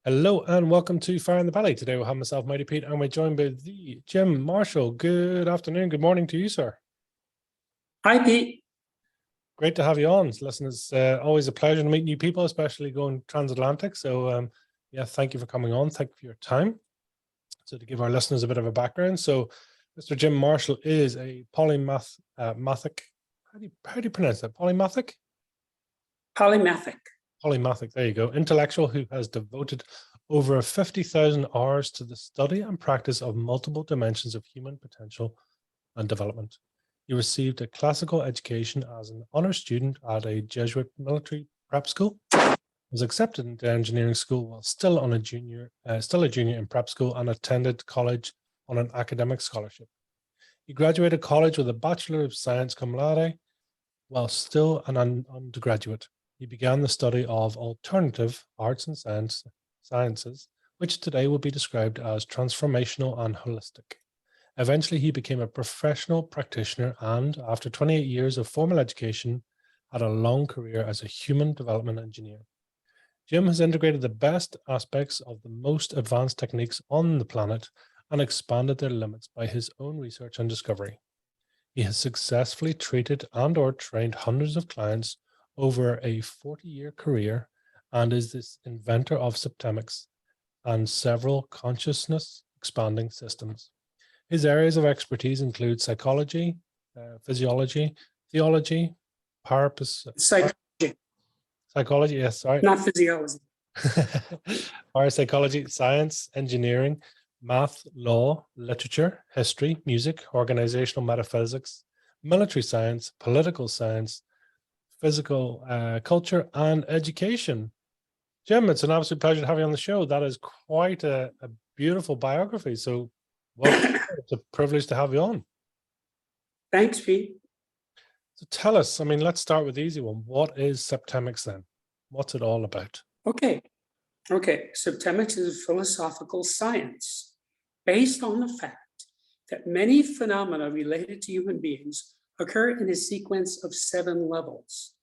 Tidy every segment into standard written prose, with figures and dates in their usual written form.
Hello and welcome to Fire in the Valley. Today we'll have myself, Mighty Pete, and we're joined by the Jim Marshall. Good afternoon, good morning to you, sir. Hi, Pete. Great to have you on. Listen, it's always a pleasure to meet new people, especially going transatlantic. So, yeah, thank you for coming on. Thank you for your time. So, to give our listeners a bit of a background, so Mr. Jim Marshall is a polymathic. How do you pronounce that? Polymathic. Polymathic, there you go. Intellectual who has devoted over 50,000 hours to the study and practice of multiple dimensions of human potential and development. He received a classical education as an honor student at a Jesuit military prep school, was accepted into engineering school while still a junior in prep school, and attended college on an academic scholarship. He graduated college with a Bachelor of Science cum laude while still an undergraduate. He began the study of alternative arts and sciences, which today will be described as transformational and holistic. Eventually, he became a professional practitioner and, after 28 years of formal education, had a long career as a human development engineer. Jim has integrated the best aspects of the most advanced techniques on the planet and expanded their limits by his own research and discovery. He has successfully treated and/or trained hundreds of clients over a 40-year career and is the inventor of Septemics and several consciousness expanding systems. His areas of expertise include psychology, physiology, theology, psychology, yes, sorry. Not physiology. Parapsychology, science, engineering, math, law, literature, history, music, organizational metaphysics, military science, political science, physical culture, and education. Jim, it's an absolute pleasure to have you on the show. That is quite a beautiful biography. So, welcome. It's a privilege to have you on. Thanks, Pete. So tell us, let's start with the easy one. What is Septemics then? What's it all about? Okay. Septemics is a philosophical science based on the fact that many phenomena related to human beings occur in a sequence of 7 levels.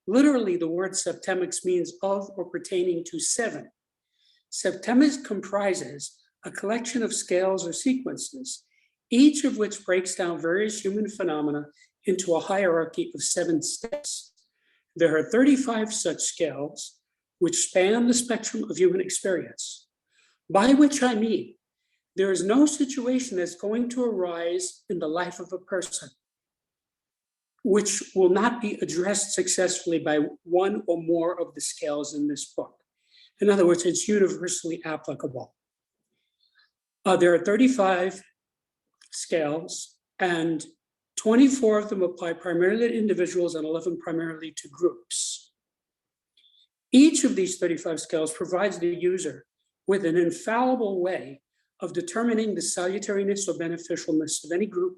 Literally, the word septemics means of or pertaining to 7. Septemics comprises a collection of scales or sequences, each of which breaks down various human phenomena into a hierarchy of 7 steps. There are 35 such scales which span the spectrum of human experience, by which I mean there is no situation that's going to arise in the life of a person which will not be addressed successfully by one or more of the scales in this book. In other words, it's universally applicable. There are 35 scales, and 24 of them apply primarily to individuals and 11 primarily to groups. Each of these 35 scales provides the user with an infallible way of determining the salutariness or beneficialness of any group,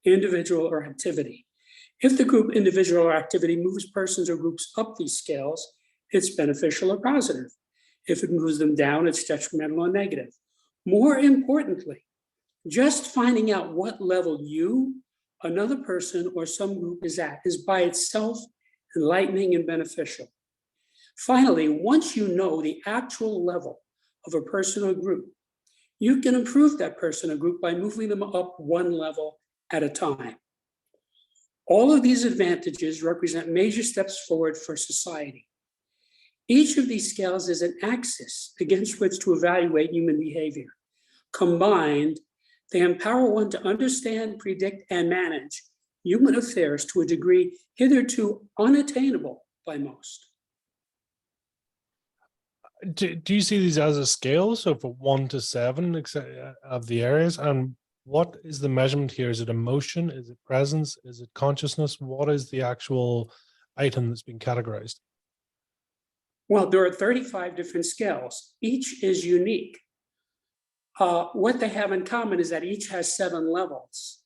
individual, or activity. If the group, individual, or activity moves persons or groups up these scales, it's beneficial or positive. If it moves them down, it's detrimental or negative. More importantly, just finding out what level you, another person, or some group is at is by itself enlightening and beneficial. Finally, once you know the actual level of a person or group, you can improve that person or group by moving them up one level at a time. All of these advantages represent major steps forward for society. Each of these scales is an axis against which to evaluate human behavior. Combined, they empower one to understand, predict, and manage human affairs to a degree hitherto unattainable by most. Do you see these as a scale? So for 1 to 7 of the areas, and what is the measurement here? Is it emotion? Is it presence? Is it consciousness? What is the actual item that's being categorized? Well, there are 35 different scales. Each is unique. What they have in common is that each has 7 levels,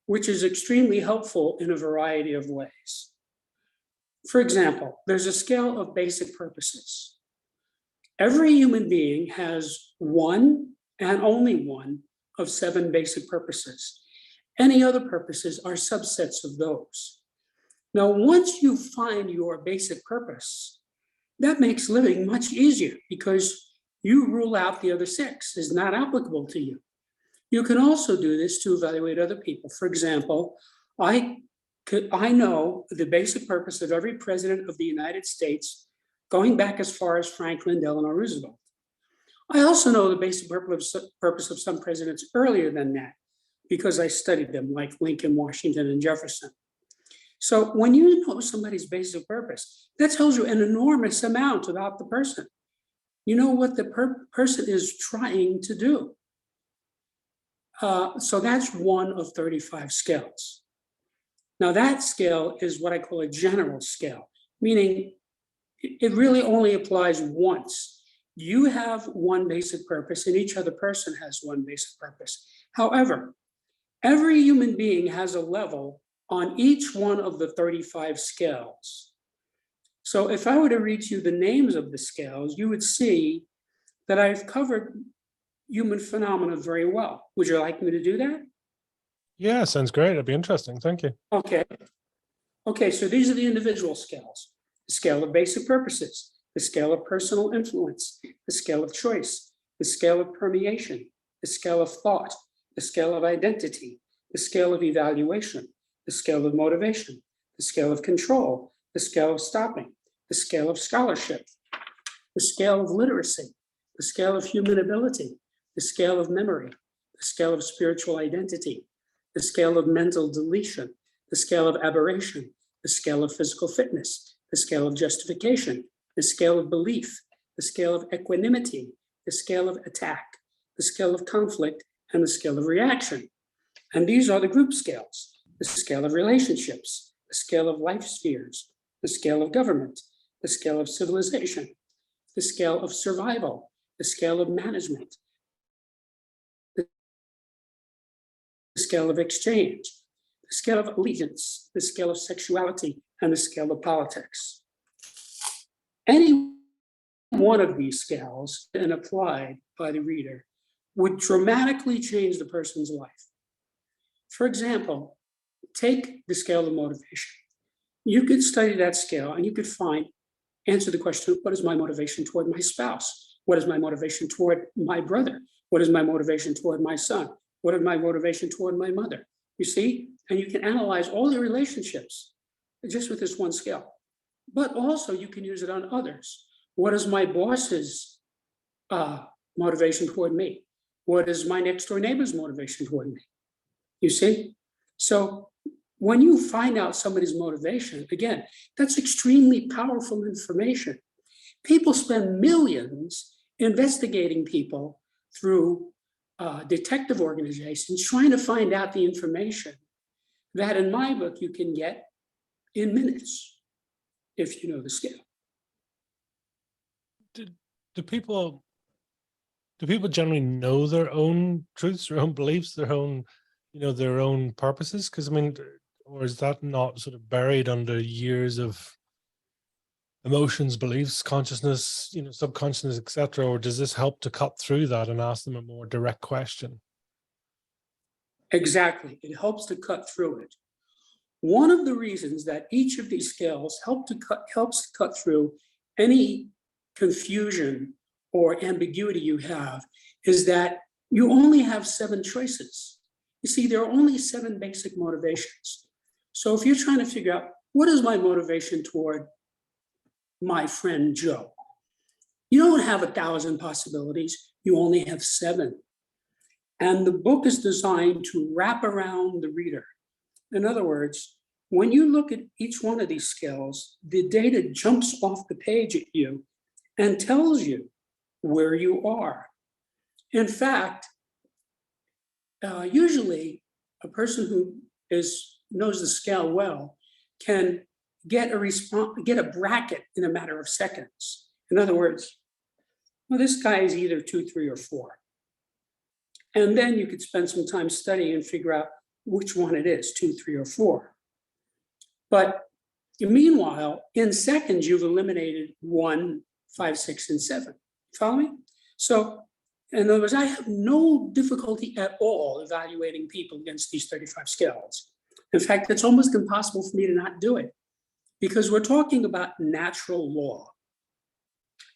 which is extremely helpful in a variety of ways. For example, there's a scale of basic purposes. Every human being has one and only one of 7 basic purposes. Any other purposes are subsets of those. Now, once you find your basic purpose, that makes living much easier because you rule out the other 6 is not applicable to you. You can also do this to evaluate other people. For example, I know the basic purpose of every president of the United States, going back as far as Franklin Delano Roosevelt. I also know the basic purpose of some presidents earlier than that, because I studied them, like Lincoln, Washington, and Jefferson. So when you know somebody's basic purpose, that tells you an enormous amount about the person. You know what the person is trying to do. So that's one of 35 scales. Now that scale is what I call a general scale, meaning it really only applies once. You have one basic purpose and each other person has one basic purpose. However, every human being has a level on each one of the 35 scales. So if I were to read you the names of the scales, you would see that I've covered human phenomena very well. Would you like me to do that? Yeah, sounds great. It'd be interesting. Thank you. Okay, so these are the individual scales. The scale of basic purposes, the scale of personal influence, the scale of choice, the scale of permeation, the scale of thought, the scale of identity, the scale of evaluation, the scale of motivation, the scale of control, the scale of stopping, the scale of scholarship, the scale of literacy, the scale of human ability, the scale of memory, the scale of spiritual identity, the scale of mental deletion, the scale of aberration, the scale of physical fitness, the scale of justification, the scale of belief, the scale of equanimity, the scale of attack, the scale of conflict, and the scale of reaction. And these are the group scales: the scale of relationships, the scale of life spheres, the scale of government, the scale of civilization, the scale of survival, the scale of management, the scale of exchange, the scale of allegiance, the scale of sexuality, and the scale of politics. Any one of these scales, and applied by the reader, would dramatically change the person's life. For example, take the scale of motivation. You could study that scale and you could answer the question, what is my motivation toward my spouse? What is my motivation toward my brother? What is my motivation toward my son? What is my motivation toward my mother? You see, and you can analyze all the relationships just with this one scale. But also you can use it on others. What is my boss's motivation toward me? What is my next door neighbor's motivation toward me? You see? So when you find out somebody's motivation, again, that's extremely powerful information. People spend millions investigating people through detective organizations trying to find out the information that in my book you can get in minutes if you know the scale. Do people generally know their own truths, their own beliefs, their own, their own purposes? Because I mean, or is that not sort of buried under years of emotions, beliefs, consciousness, subconsciousness, etc.? Or does this help to cut through that and ask them a more direct question? Exactly, it helps to cut through it. One of the reasons that each of these scales helps to cut through any confusion or ambiguity you have is that you only have 7 choices. You see, there are only 7 basic motivations. So if you're trying to figure out, what is my motivation toward my friend Joe? You don't have 1,000 possibilities, you only have 7. And the book is designed to wrap around the reader. In other words, when you look at each one of these scales, the data jumps off the page at you and tells you where you are. In fact, usually a person who knows the scale well can get a bracket in a matter of seconds. In other words, well, this guy is either 2, 3, or 4. And then you could spend some time studying and figure out which one it is, 2, 3, or 4. But meanwhile, in seconds, you've eliminated 1, 5, 6, and 7. Follow me? So in other words, I have no difficulty at all evaluating people against these 35 scales. In fact, it's almost impossible for me to not do it because we're talking about natural law.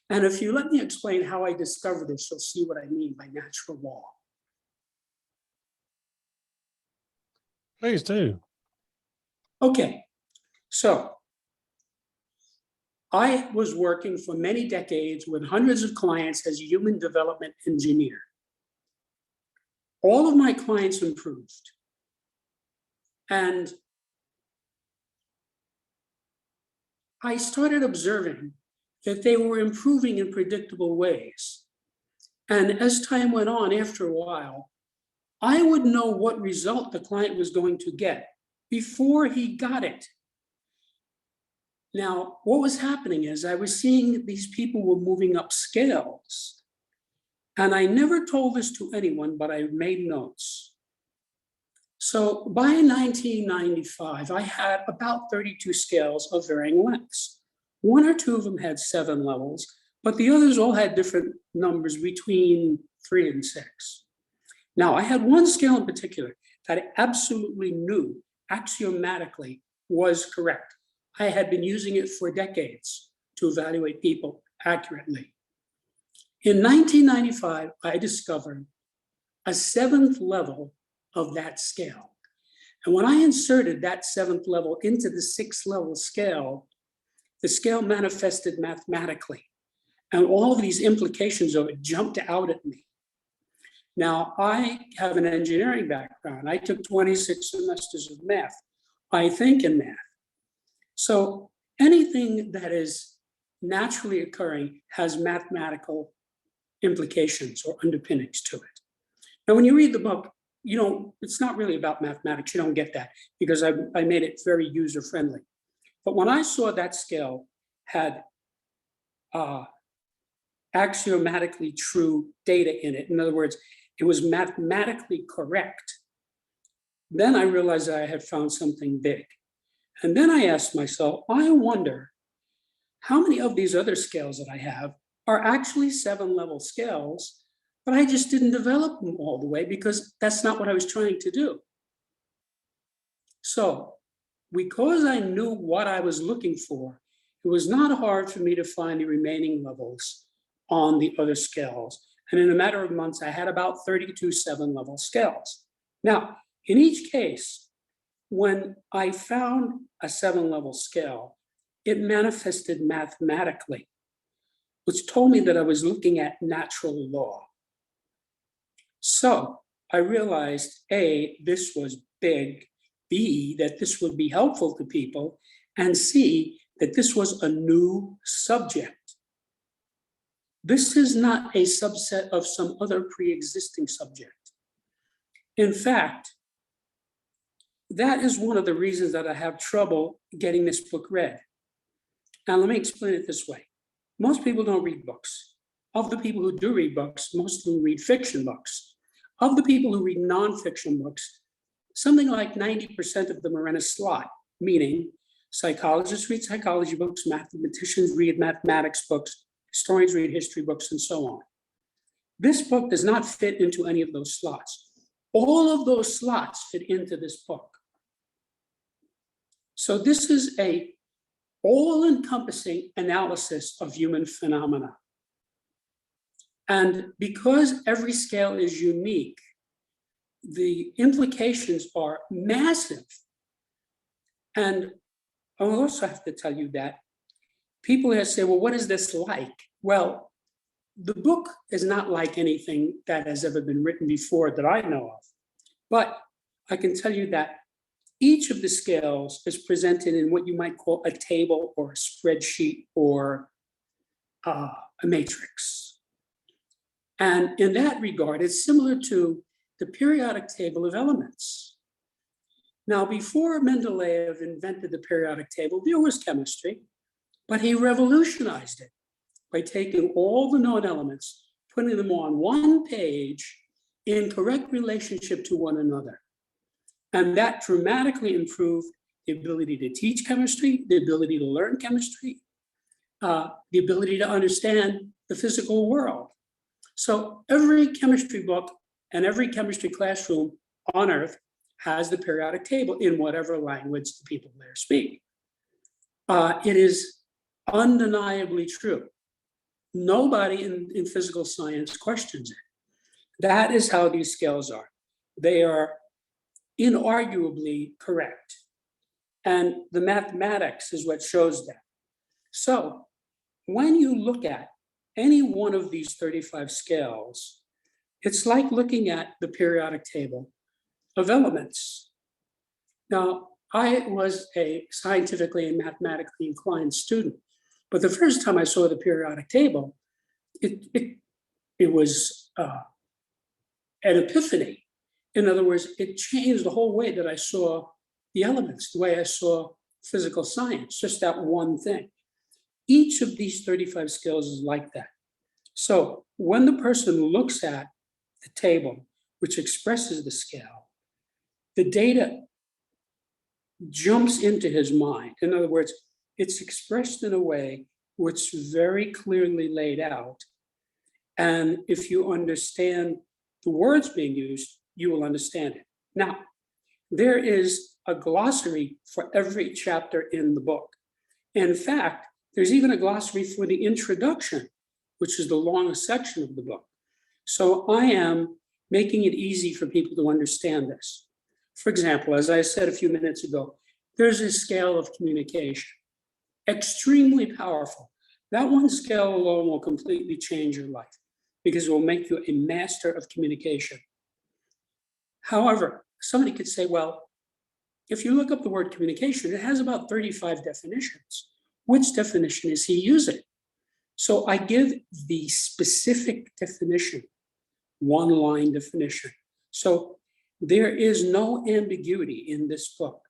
And if you let me explain how I discovered this, you'll see what I mean by natural law. Please do. Okay, so I was working for many decades with hundreds of clients as a human development engineer. All of my clients improved. And I started observing that they were improving in predictable ways. And as time went on, after a while, I would know what result the client was going to get before he got it. Now, what was happening is I was seeing these people were moving up scales. And I never told this to anyone, but I made notes. So by 1995, I had about 32 scales of varying lengths. One or two of them had 7 levels, but the others all had different numbers between 3 and 6. Now, I had one scale in particular that I absolutely knew axiomatically was correct. I had been using it for decades to evaluate people accurately. In 1995, I discovered a 7th level of that scale. And when I inserted that 7th level into the 6th level scale, the scale manifested mathematically. And all of these implications of it jumped out at me. Now, I have an engineering background. I took 26 semesters of math. I think in math. So anything that is naturally occurring has mathematical implications or underpinnings to it. Now, when you read the book, it's not really about mathematics. You don't get that because I made it very user-friendly. But when I saw that scale had axiomatically true data in it, in other words, it was mathematically correct, then I realized I had found something big. And then I asked myself, I wonder how many of these other scales that I have are actually 7-level scales, but I just didn't develop them all the way because that's not what I was trying to do. So because I knew what I was looking for, it was not hard for me to find the remaining levels on the other scales. And in a matter of months, I had about 32 7-level scales. Now, in each case, when I found a 7-level scale, it manifested mathematically, which told me that I was looking at natural law. So I realized, A, this was big, B, that this would be helpful to people, and C, that this was a new subject. This is not a subset of some other pre-existing subject. In fact, that is one of the reasons that I have trouble getting this book read. Now, let me explain it this way. Most people don't read books. Of the people who do read books, most of them read fiction books. Of the people who read nonfiction books, something like 90% of them are in a slot, meaning psychologists read psychology books, mathematicians read mathematics books, historians read history books, and so on. This book does not fit into any of those slots. All of those slots fit into this book. So this is a all-encompassing analysis of human phenomena. And because every scale is unique, the implications are massive. And I also have to tell you that people have say, well, what is this like? Well, the book is not like anything that has ever been written before that I know of. But I can tell you that each of the scales is presented in what you might call a table or a spreadsheet or a matrix. And in that regard, it's similar to the periodic table of elements. Now, before Mendeleev invented the periodic table, there was chemistry, but he revolutionized it by taking all the known elements, putting them on one page in correct relationship to one another. And that dramatically improved the ability to teach chemistry, the ability to learn chemistry, the ability to understand the physical world. So every chemistry book and every chemistry classroom on Earth has the periodic table in whatever language the people there speak. It is undeniably true nobody in physical science questions it. That is how these scales are. They are inarguably correct. And the mathematics is what shows that. So when you look at any one of these 35 scales, it's like looking at the periodic table of elements. Now, I was a scientifically and mathematically inclined student, but the first time I saw the periodic table, it was an epiphany. In other words, it changed the whole way that I saw the elements, the way I saw physical science, just that one thing. Each of these 35 scales is like that. So when the person looks at the table, which expresses the scale, the data jumps into his mind. In other words, it's expressed in a way which is very clearly laid out. And if you understand the words being used, you will understand it. Now, there is a glossary for every chapter in the book. In fact, there's even a glossary for the introduction, which is the longest section of the book. So I am making it easy for people to understand this. For example, as I said a few minutes ago, there's a scale of communication, extremely powerful. That one scale alone will completely change your life because it will make you a master of communication. However, somebody could say, well, if you look up the word communication, it has about 35 definitions. Which definition is he using? So I give the specific definition, one line definition. So there is no ambiguity in this book.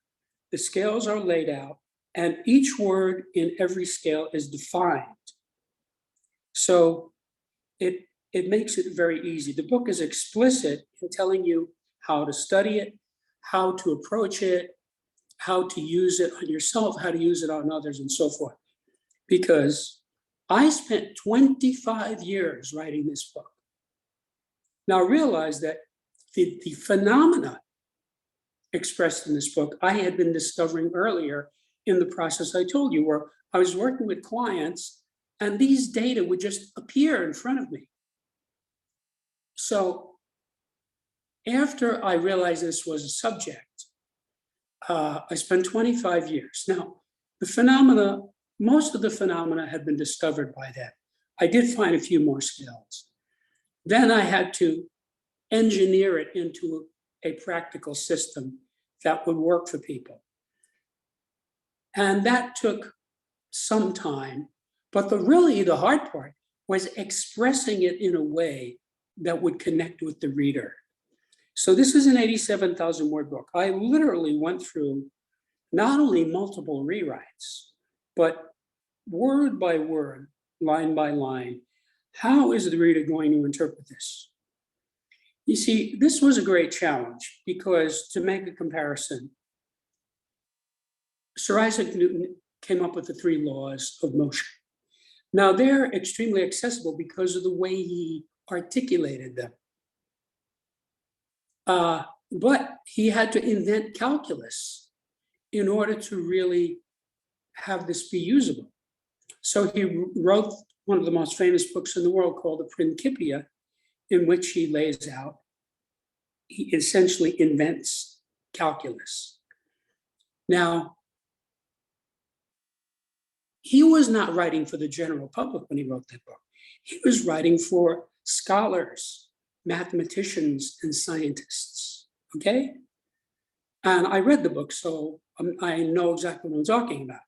The scales are laid out and each word in every scale is defined. So it makes it very easy. The book is explicit in telling you how to study it, how to approach it, how to use it on yourself, how to use it on others, and so forth. Because I spent 25 years writing this book. Now realize that the phenomena expressed in this book, I had been discovering earlier in the process I told you, where I was working with clients and these data would just appear in front of me. So after I realized this was a subject, I spent 25 years. Now, the phenomena, most of the phenomena had been discovered by then. I did find a few more scales. Then I had to engineer it into a practical system that would work for people. And that took some time, but really the hard part was expressing it in a way that would connect with the reader. So this is an 87,000 word book. I literally went through not only multiple rewrites, but word by word, line by line, how is the reader going to interpret this? You see, this was a great challenge because, to make a comparison, Sir Isaac Newton came up with the 3 laws of motion. Now they're extremely accessible because of the way he articulated them. But he had to invent calculus in order to really have this be usable. So he wrote one of the most famous books in the world called the Principia, in which he lays out, he essentially invents calculus. Now, he was not writing for the general public when he wrote that book. He was writing for scholars, mathematicians, and scientists, okay? And I read the book, so I know exactly what I'm talking about.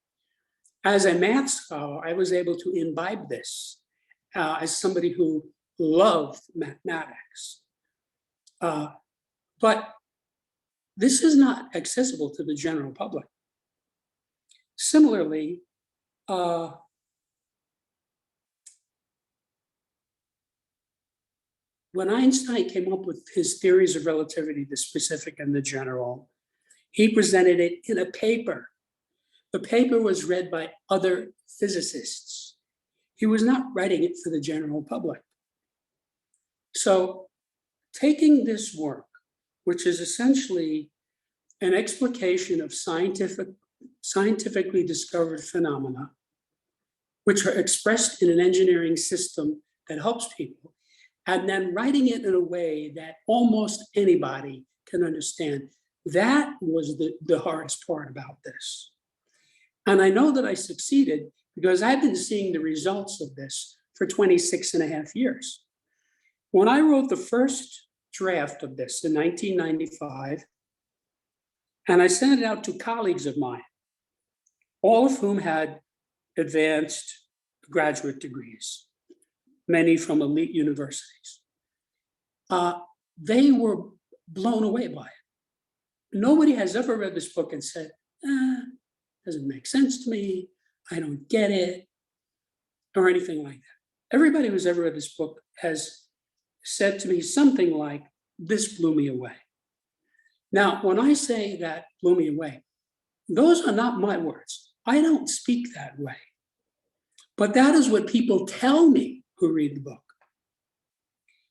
As a math scholar, I was able to imbibe this as somebody who loved mathematics. But this is not accessible to the general public. Similarly, when Einstein came up with his theories of relativity, the specific and the general, he presented it in a paper. The paper was read by other physicists. He was not writing it for the general public. So taking this work, which is essentially an explication of scientifically discovered phenomena, which are expressed in an engineering system that helps people, and then writing it in a way that almost anybody can understand. That was the hardest part about this. And I know that I succeeded because I've been seeing the results of this for 26 and a half years. When I wrote the first draft of this in 1995, and I sent it out to colleagues of mine, all of whom had advanced graduate degrees, many from elite universities, they were blown away by it. Nobody has ever read this book and said, doesn't make sense to me, I don't get it, or anything like that. Everybody who's ever read this book has said to me something like, this blew me away. Now, when I say that blew me away, those are not my words. I don't speak that way. But that is what people tell me who read the book.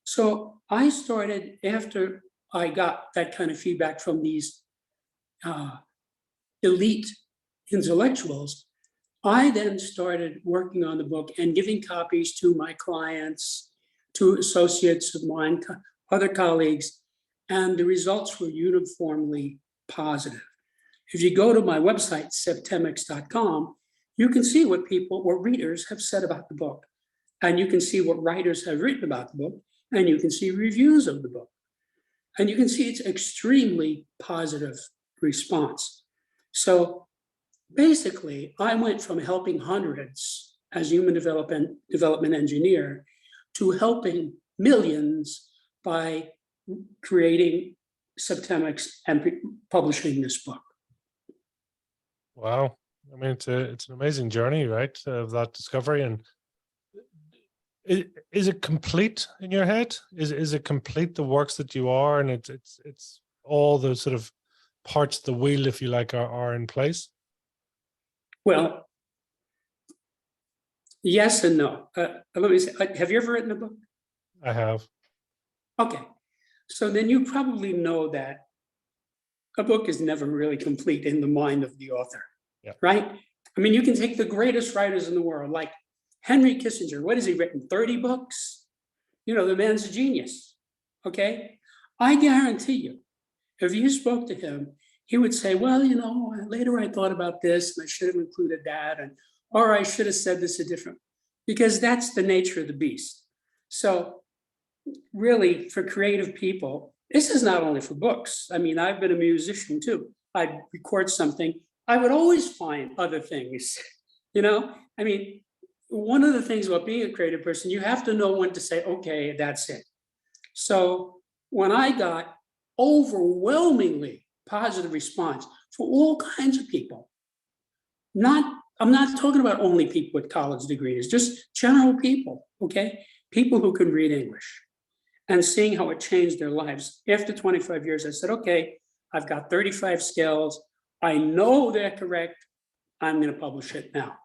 So I started, after I got that kind of feedback from these elite intellectuals, I then started working on the book and giving copies to my clients, to associates of mine, other colleagues, and the results were uniformly positive. If you go to my website, septemics.com, you can see what readers have said about the book, and you can see what writers have written about the book, and you can see reviews of the book. And you can see it's extremely positive response. So basically, I went from helping hundreds as human development engineer to helping millions by creating Septemics and publishing this book. Wow. I mean, it's an amazing journey, right, of that discovery. And is it complete in your head? Is it complete, the works that you are, and it's all the sort of parts of the wheel, if you like, are in place? Well, yes and no. Let me say, have you ever written a book? I have. Okay. So then you probably know that a book is never really complete in the mind of the author, right? I mean, you can take the greatest writers in the world, like Henry Kissinger. What has he written? 30 books? You know, the man's a genius, okay? I guarantee you, if you spoke to him, he would say, well, you know, later I thought about this and I should have included that, or I should have said this a different, because that's the nature of the beast. So really, for creative people, this is not only for books. I mean, I've been a musician too. I'd record something, I would always find other things, you know? I mean, one of the things about being a creative person, you have to know when to say, okay, that's it. So when I got overwhelmingly positive response for all kinds of people, I'm not talking about only people with college degrees, just general people, okay? People who can read English, and seeing how it changed their lives. After 25 years, I said, okay, I've got 35 skills. I know they're correct. I'm gonna publish it now.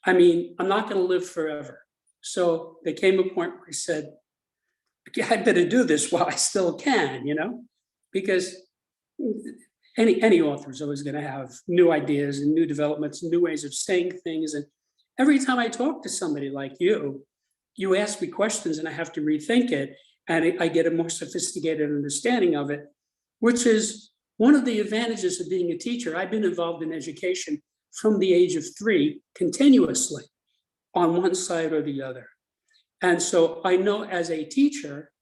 I mean, I'm not gonna live forever. So there came a point where I said, I better do this while I still can, you know? Because any author is always gonna have new ideas and new developments, and new ways of saying things. And every time I talk to somebody like you ask me questions and I have to rethink it, and I get a more sophisticated understanding of it, which is one of the advantages of being a teacher. I've been involved in education from the age of 3 continuously on one side or the other. And so I know as a teacher,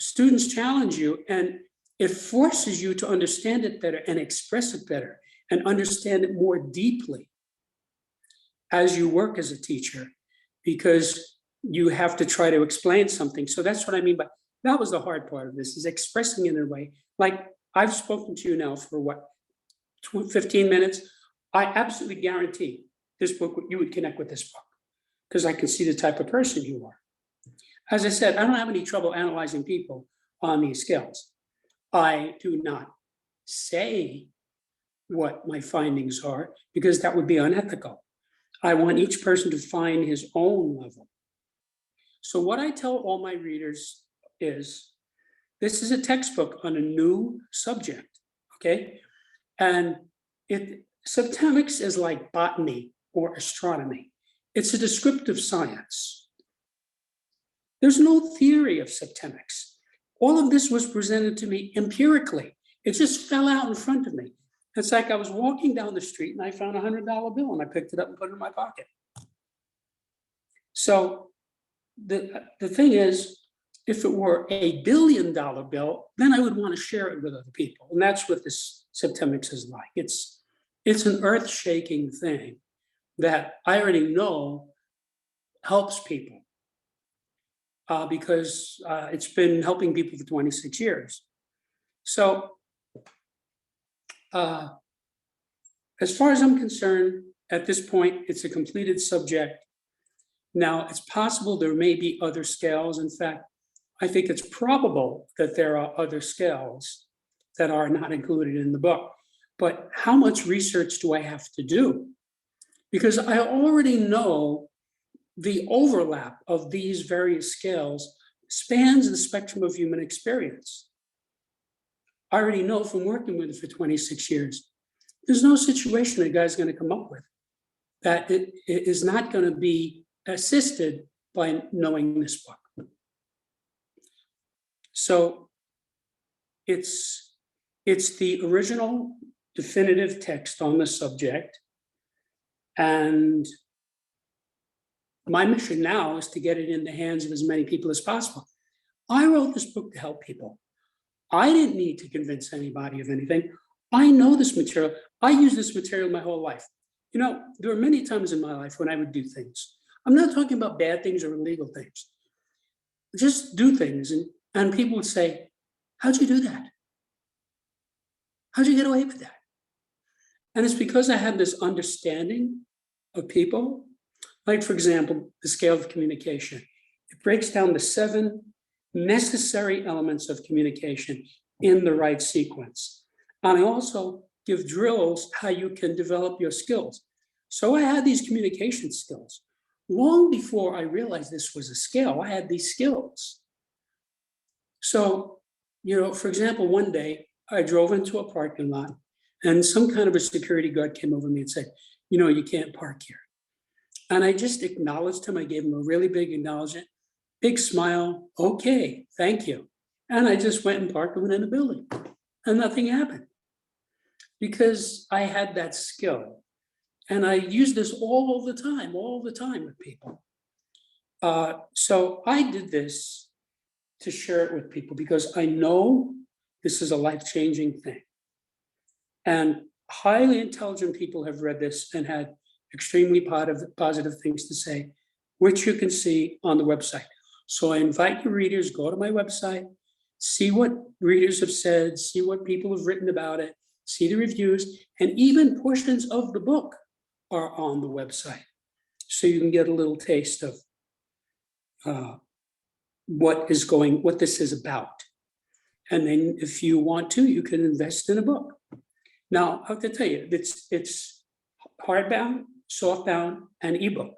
students challenge you, and it forces you to understand it better and express it better and understand it more deeply as you work as a teacher, because you have to try to explain something. So that's what I mean by, that was the hard part of this, is expressing it in a way. Like, I've spoken to you now for what, 15 minutes? I absolutely guarantee this book, you would connect with this book, because I can see the type of person you are. As I said, I don't have any trouble analyzing people on these scales. I do not say what my findings are, because that would be unethical. I want each person to find his own level. So what I tell all my readers is, this is a textbook on a new subject, okay? And Septemics is like botany or astronomy. It's a descriptive science. There's no theory of septemics. All of this was presented to me empirically. It just fell out in front of me. It's like I was walking down the street and I found a $100 bill and I picked it up and put it in my pocket. So the thing is, if it were a $1 billion bill, then I would want to share it with other people. And that's what this Septemics is like. It's an earth-shaking thing that I already know helps people because it's been helping people for 26 years. So as far as I'm concerned, at this point, it's a completed subject. Now, it's possible there may be other scales. In fact, I think it's probable that there are other scales that are not included in the book. But how much research do I have to do? Because I already know the overlap of these various scales spans the spectrum of human experience. I already know from working with it for 26 years. There's no situation a guy's going to come up with that it is not going to be assisted by knowing this book. So it's the original definitive text on the subject. And my mission now is to get it in the hands of as many people as possible. I wrote this book to help people. I didn't need to convince anybody of anything. I know this material. I use this material my whole life. You know, there were many times in my life when I would do things. I'm not talking about bad things or illegal things. Just do things. And people would say, how'd you do that? How'd you get away with that? And it's because I had this understanding of people. Like, for example, the scale of communication. It breaks down the 7 necessary elements of communication in the right sequence. And I also give drills how you can develop your skills. So I had these communication skills. Long before I realized this was a scale, I had these skills. So, you know, for example, one day I drove into a parking lot and some kind of a security guard came over me and said, you know, you can't park here. And I just acknowledged him. I gave him a really big acknowledgement, big smile. Okay, thank you. And I just went and parked within the building and nothing happened because I had that skill. And I use this all the time with people. So I did this to share it with people because I know this is a life-changing thing. And highly intelligent people have read this and had extremely positive things to say, which you can see on the website. So I invite your readers, go to my website, see what readers have said, see what people have written about it, see the reviews, and even portions of the book are on the website. So you can get a little taste of what this is about. And then if you want to, you can invest in a book. Now, I have to tell you, it's hardbound, softbound, and ebook.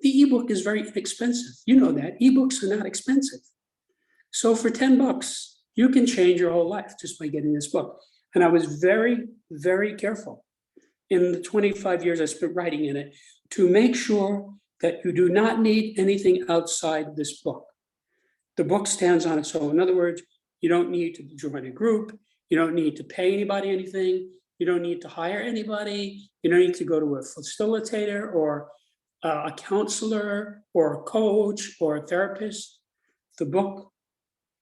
The ebook is very inexpensive. You know that. Ebooks are not expensive. So for $10, you can change your whole life just by getting this book. And I was very, very careful in the 25 years I spent writing in it to make sure that you do not need anything outside this book. The book stands on its own. In other words, you don't need to join a group. You don't need to pay anybody anything. You don't need to hire anybody. You don't need to go to a facilitator or a counselor or a coach or a therapist. The book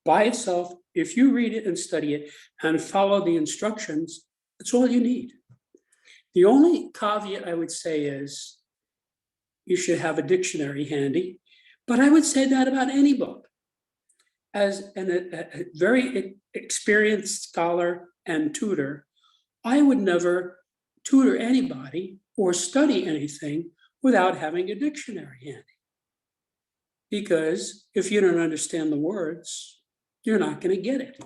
by itself, if you read it and study it and follow the instructions, that's all you need. The only caveat I would say is you should have a dictionary handy, but I would say that about any book. As a very experienced scholar and tutor, I would never tutor anybody or study anything without having a dictionary handy. Because if you don't understand the words, you're not going to get it.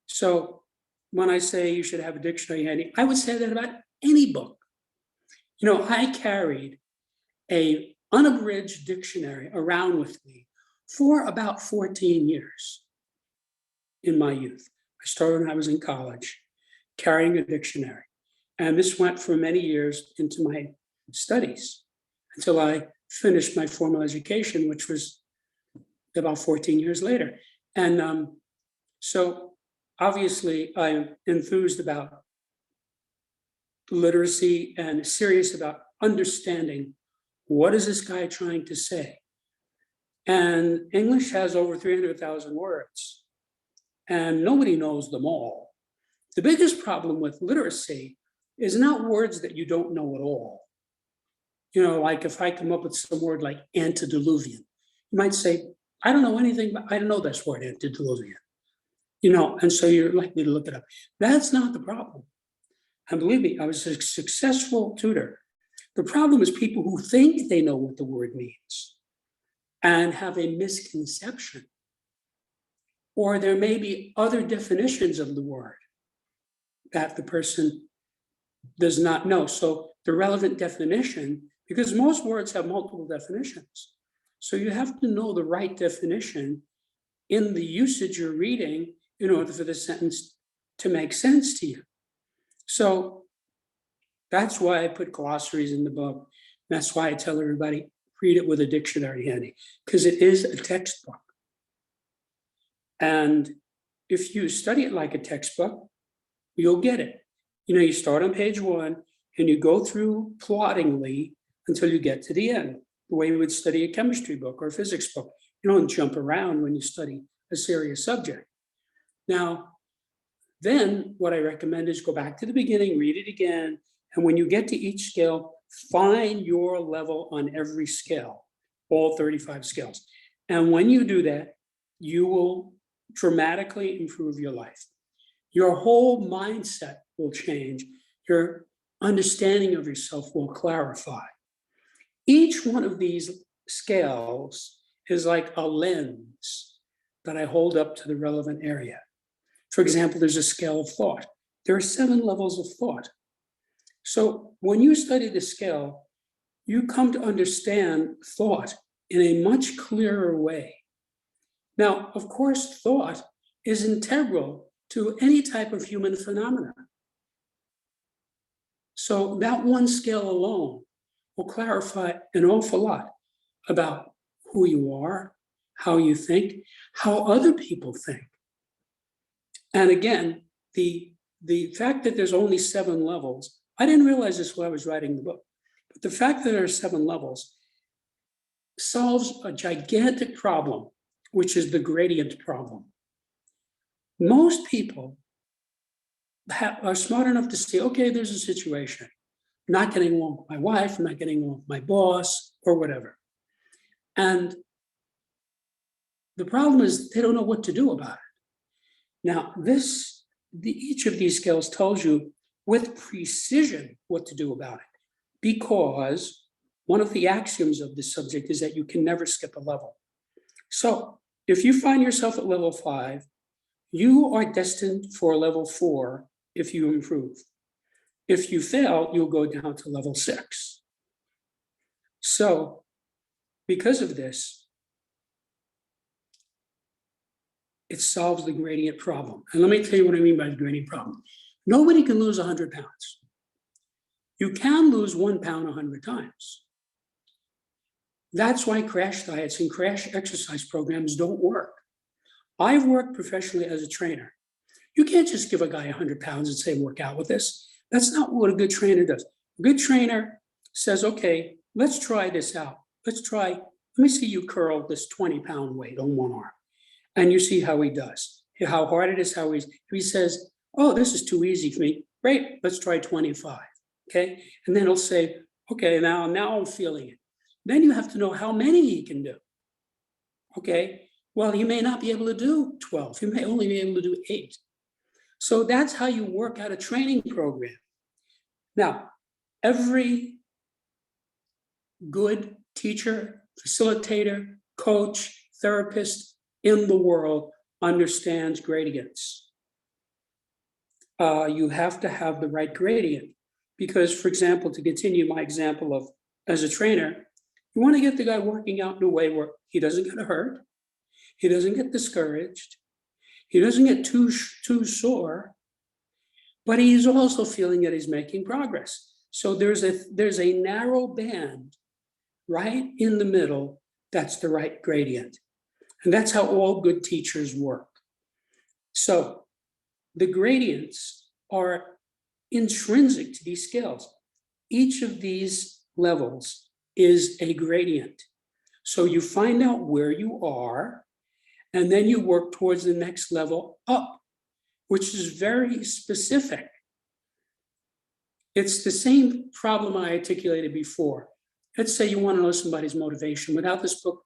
So when I say you should have a dictionary handy, I would say that about any book. You know, I carried an unabridged dictionary around with me for about 14 years in my youth. I started when I was in college, carrying a dictionary. And this went for many years into my studies until I finished my formal education, which was about 14 years later. And so obviously I'm enthused about literacy and serious about understanding what is this guy trying to say. And English has over 300,000 words, and nobody knows them all. The biggest problem with literacy is not words that you don't know at all. You know, like if I come up with some word like antediluvian, you might say, I don't know anything, but I don't know this word, antediluvian. You know, and so you're likely to look it up. That's not the problem. And believe me, I was a successful tutor. The problem is people who think they know what the word means and have a misconception. Or there may be other definitions of the word that the person does not know. So the relevant definition, because most words have multiple definitions. So you have to know the right definition in the usage you're reading in order for the sentence to make sense to you. So that's why I put glossaries in the book. That's why I tell everybody, read it with a dictionary handy, because it is a textbook. And if you study it like a textbook, you'll get it. You know, you start on page 1 and you go through ploddingly until you get to the end, the way you would study a chemistry book or a physics book. You don't jump around when you study a serious subject. Now, then what I recommend is go back to the beginning, read it again, and when you get to each scale, find your level on every scale, all 35 scales. And when you do that, you will dramatically improve your life. Your whole mindset will change. Your understanding of yourself will clarify. Each one of these scales is like a lens that I hold up to the relevant area. For example, there's a scale of thought. There are 7 levels of thought. So when you study the scale, you come to understand thought in a much clearer way. Now, of course, thought is integral to any type of human phenomena. So that one scale alone will clarify an awful lot about who you are, how you think, how other people think. And again, the fact that there's only 7 levels, I didn't realize this while I was writing the book, but the fact that there are 7 levels solves a gigantic problem, which is the gradient problem. Most people are smart enough to say, okay, there's a situation. I'm not getting along with my wife, I'm not getting along with my boss, or whatever. And the problem is they don't know what to do about it. Now, each of these scales tells you with precision what to do about it, because one of the axioms of this subject is that you can never skip a level. So if you find yourself at level 5, you are destined for level 4 if you improve. If you fail, you'll go down to level 6. So because of this, it solves the gradient problem. And let me tell you what I mean by the gradient problem. Nobody can lose 100 pounds. You can lose 1 pound 100 times. That's why crash diets and crash exercise programs don't work. I've worked professionally as a trainer. You can't just give a guy 100 pounds and say, work out with this. That's not what a good trainer does. A good trainer says, okay, let's try this out. Let me see you curl this 20-pound weight on one arm. And you see how he does, how hard it is, if he says, oh, this is too easy for me, great, let's try 25, okay? And then he'll say, okay, now I'm feeling it. Then you have to know how many he can do, okay? Well, he may not be able to do 12, he may only be able to do 8. So that's how you work out a training program. Now, every good teacher, facilitator, coach, therapist in the world understands gradients. You have to have the right gradient because, for example, to continue my example of as a trainer, you want to get the guy working out in a way where he doesn't get hurt, he doesn't get discouraged, he doesn't get too sore, but he's also feeling that he's making progress. So there's a narrow band right in the middle. That's the right gradient. And that's how all good teachers work. So the gradients are intrinsic to these scales. Each of these levels is a gradient. So you find out where you are, and then you work towards the next level up, which is very specific. It's the same problem I articulated before. Let's say you want to know somebody's motivation. Without this book,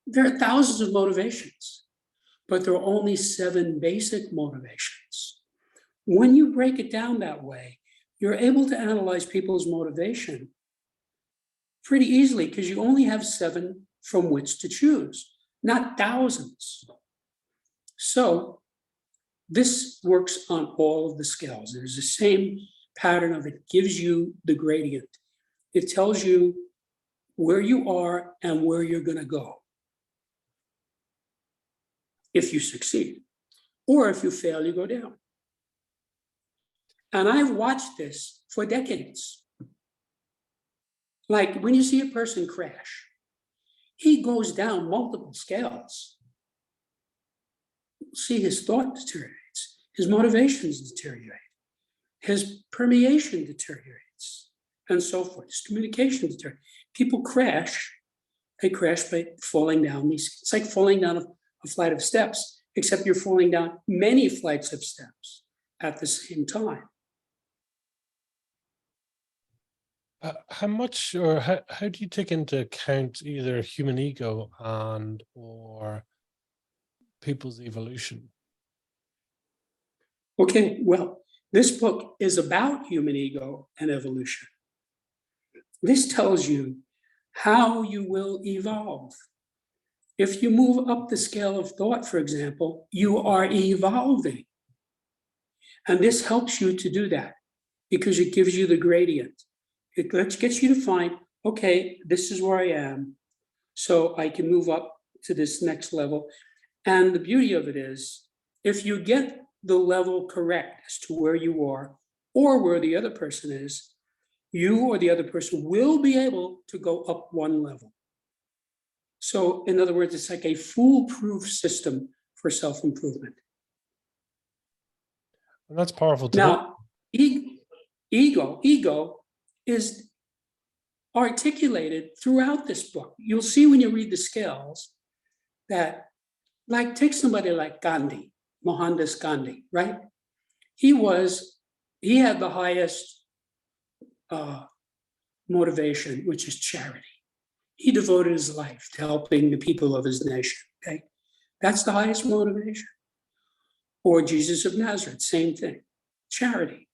there are thousands of motivations, but there are only 7 basic motivations. When you break it down that way, you're able to analyze people's motivation pretty easily because you only have 7 from which to choose, not thousands. So this works on all of the scales. There's the same pattern of it gives you the gradient. It tells you where you are and where you're going to go if you succeed. Or if you fail, you go down. And I've watched this for decades. Like when you see a person crash, he goes down multiple scales. See, his thought deteriorates, his motivations deteriorate, his permeation deteriorates, and so forth. His communication deteriorates. People crash, they crash by falling down these. It's like falling down a flight of steps, except you're falling down many flights of steps at the same time. How much, or how do you take into account either human ego and or people's evolution? Okay, well, this book is about human ego and evolution. This tells you how you will evolve. If you move up the scale of thought, for example, you are evolving. And this helps you to do that because it gives you the gradient. It gets you to find, okay, this is where I am, so I can move up to this next level. And the beauty of it is, if you get the level correct as to where you are or where the other person is, you or the other person will be able to go up one level. So in other words, it's like a foolproof system for self-improvement. And that's powerful to know. Now, ego is articulated throughout this book. You'll see when you read the scales that, like, take somebody like Gandhi, Mohandas Gandhi, right? He had the highest motivation, which is charity. He devoted his life to helping the people of his nation, okay? That's the highest motivation. Or Jesus of Nazareth, same thing, charity.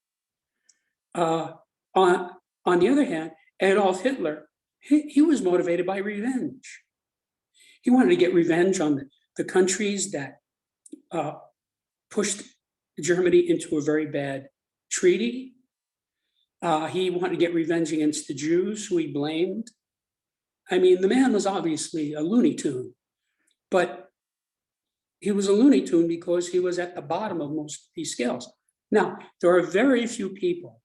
On the other hand, Adolf Hitler, he was motivated by revenge. He wanted to get revenge on the countries that pushed Germany into a very bad treaty. He wanted to get revenge against the Jews who he blamed. I mean, the man was obviously a Looney Tune, but he was a Looney Tune because he was at the bottom of most of these scales. Now, there are very few people,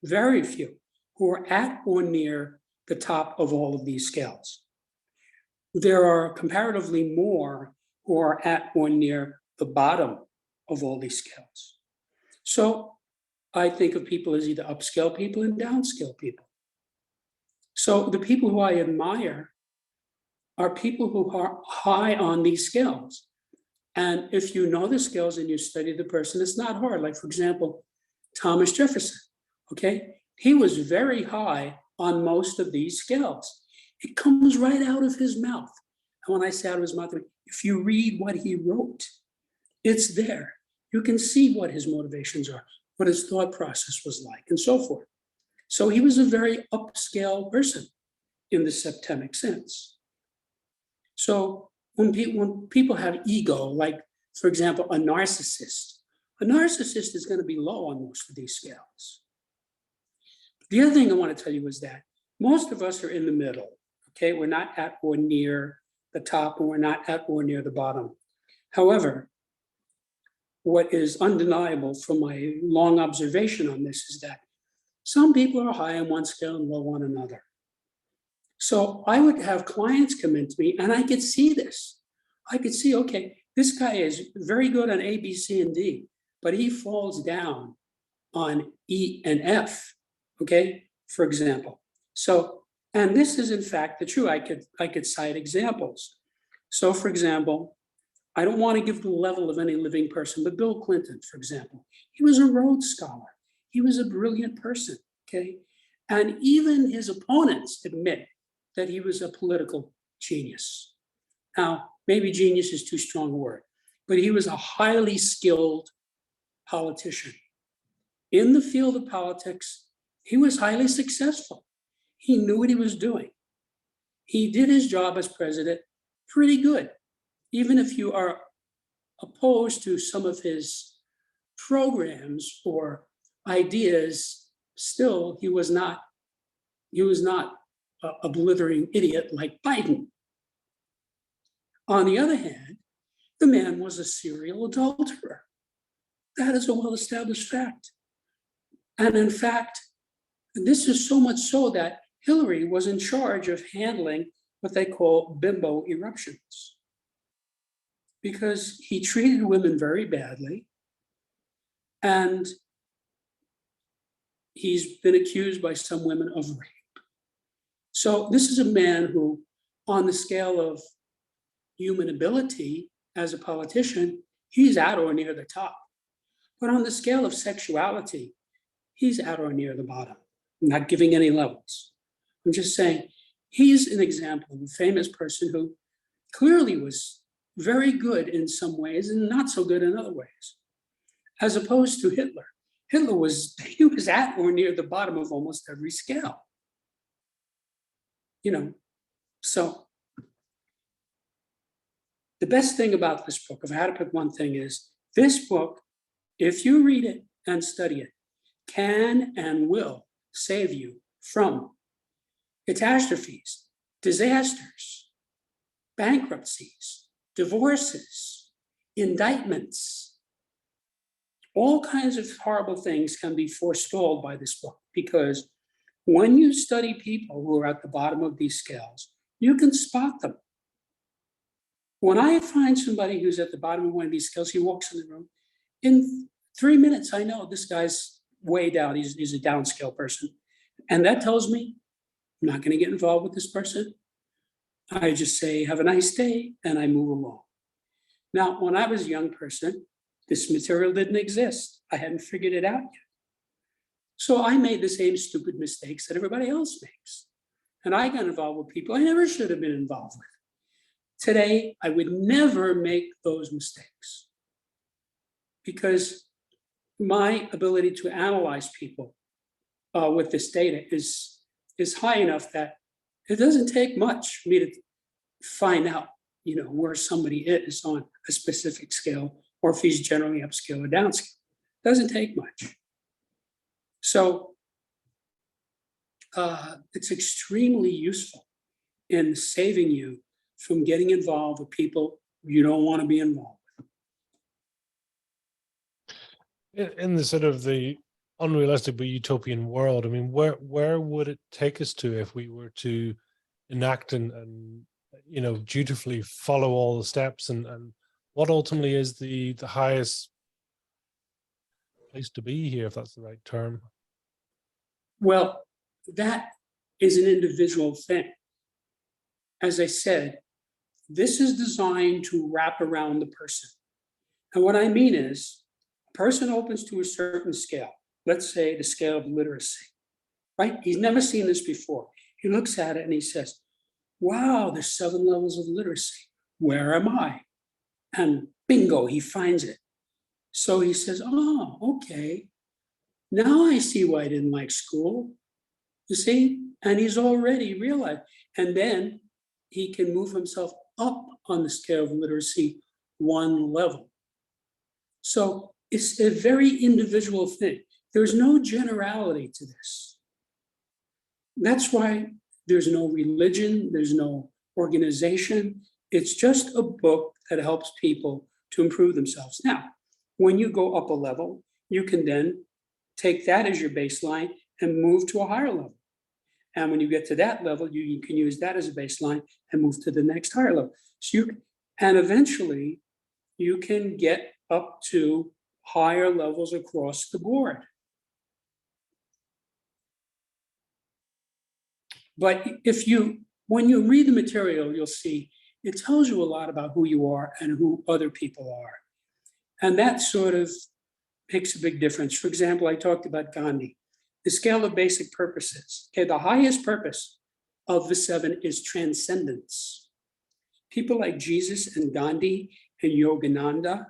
very few, who are at or near the top of all of these scales. There are comparatively more who are at or near the bottom of all these scales. So I think of people as either upscale people and downscale people. So the people who I admire are people who are high on these scales. And if you know the scales and you study the person, it's not hard. Like, for example, Thomas Jefferson, okay? He was very high on most of these scales. It comes right out of his mouth. And when I say out of his mouth, if you read what he wrote, it's there. You can see what his motivations are, what his thought process was like, and so forth. So he was a very upscale person in the Septemic sense. So when people have ego, like, for example, a narcissist is going to be low on most of these scales. The other thing I want to tell you is that most of us are in the middle, okay? We're not at or near the top, and we're not at or near the bottom. However, what is undeniable from my long observation on this is that some people are high on one scale and low on another. So I would have clients come into me and I could see this. I could see, okay, this guy is very good on A, B, C, and D, but he falls down on E and F, okay, for example. So, and this is in fact the true, I could cite examples. So for example, I don't want to give the level of any living person, but Bill Clinton, for example, he was a Rhodes Scholar. He was a brilliant person, okay? And even his opponents admit that he was a political genius. Now, maybe genius is too strong a word, but he was a highly skilled politician. In the field of politics, he was highly successful. He knew what he was doing. He did his job as president pretty good, even if you are opposed to some of his programs or ideas. Still, he was not a blithering idiot like Biden. On the other hand, the man was a serial adulterer. That is a well-established fact. And in fact, this is so much so that Hillary was in charge of handling what they call bimbo eruptions, because he treated women very badly. And he's been accused by some women of rape. So this is a man who, on the scale of human ability as a politician, he's at or near the top. But on the scale of sexuality, he's at or near the bottom. I'm not giving any levels. I'm just saying he's an example of a famous person who clearly was very good in some ways and not so good in other ways, as opposed to Hitler. Hitler was at or near the bottom of almost every scale. So the best thing about this book, if I had to pick one thing, is this book, if you read it and study it, can and will save you from catastrophes, disasters, bankruptcies, divorces, indictments. All kinds of horrible things can be forestalled by this book, because when you study people who are at the bottom of these scales, you can spot them. When I find somebody who's at the bottom of one of these scales, he walks in the room, in 3 minutes, I know this guy's way down. He's a downscale person. And that tells me I'm not going to get involved with this person. I just say, have a nice day, and I move along. Now, when I was a young person, this material didn't exist. I hadn't figured it out yet. So I made the same stupid mistakes that everybody else makes. And I got involved with people I never should have been involved with. Today, I would never make those mistakes, because my ability to analyze people with this data is high enough that it doesn't take much for me to find out, where somebody is on a specific scale, or if he's generally upscale or downscale. It doesn't take much. So it's extremely useful in saving you from getting involved with people you don't want to be involved with. In the sort of the unrealistic but utopian world, I mean, where would it take us to if we were to enact and dutifully follow all the steps, and what ultimately is the highest place to be here, if that's the right term? Well, that is an individual thing. As I said, this is designed to wrap around the person. And what I mean is, a person opens to a certain scale, let's say the scale of literacy, right? He's never seen this before. He looks at it and he says, wow, there's 7 levels of literacy. Where am I? And bingo, he finds it. So he says, oh, okay. Now I see why I didn't like school. You see? And he's already realized. And then he can move himself up on the scale of literacy 1 level. So it's a very individual thing. There's no generality to this. That's why there's no religion, there's no organization. It's just a book that helps people to improve themselves. Now, When you go up a level, you can then take that as your baseline and move to a higher level. And when you get to that level, you can use that as a baseline and move to the next higher level. And eventually you can get up to higher levels across the board. But when you read the material, you'll see it tells you a lot about who you are and who other people are. And that sort of makes a big difference. For example, I talked about Gandhi, the scale of basic purposes. Okay, the highest purpose of the 7 is transcendence. People like Jesus and Gandhi and Yogananda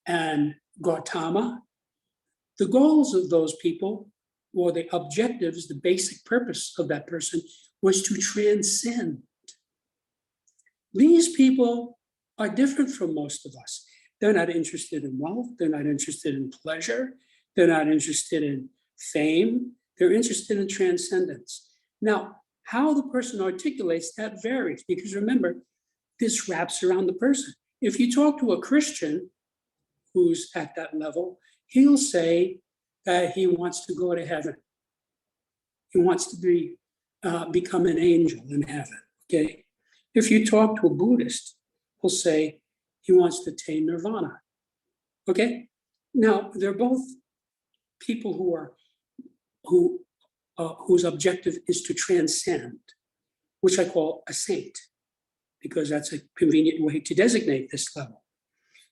and Gautama, the goals of those people, or the objectives, the basic purpose of that person was to transcend. These people are different from most of us. They're not interested in wealth. They're not interested in pleasure. They're not interested in fame. They're interested in transcendence. Now, how the person articulates that varies, because remember, this wraps around the person. If you talk to a Christian who's at that level, he'll say that he wants to go to heaven. He wants to become an angel in heaven, okay? If you talk to a Buddhist, he'll say he wants to attain nirvana, okay? Now, they're both people whose objective is to transcend, which I call a saint, because that's a convenient way to designate this level.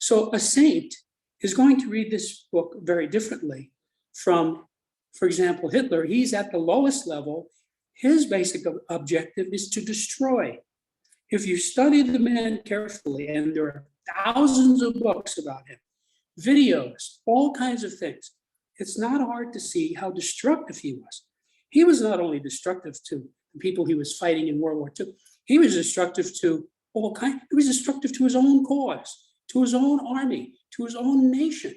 So a saint is going to read this book very differently from, for example, Hitler. He's at the lowest level. His basic objective is to destroy. If you study the man carefully, and there are thousands of books about him, videos, all kinds of things, it's not hard to see how destructive he was. He was not only destructive to the people he was fighting in World War II, he was destructive to all kinds. He was destructive to his own cause, to his own army, to his own nation.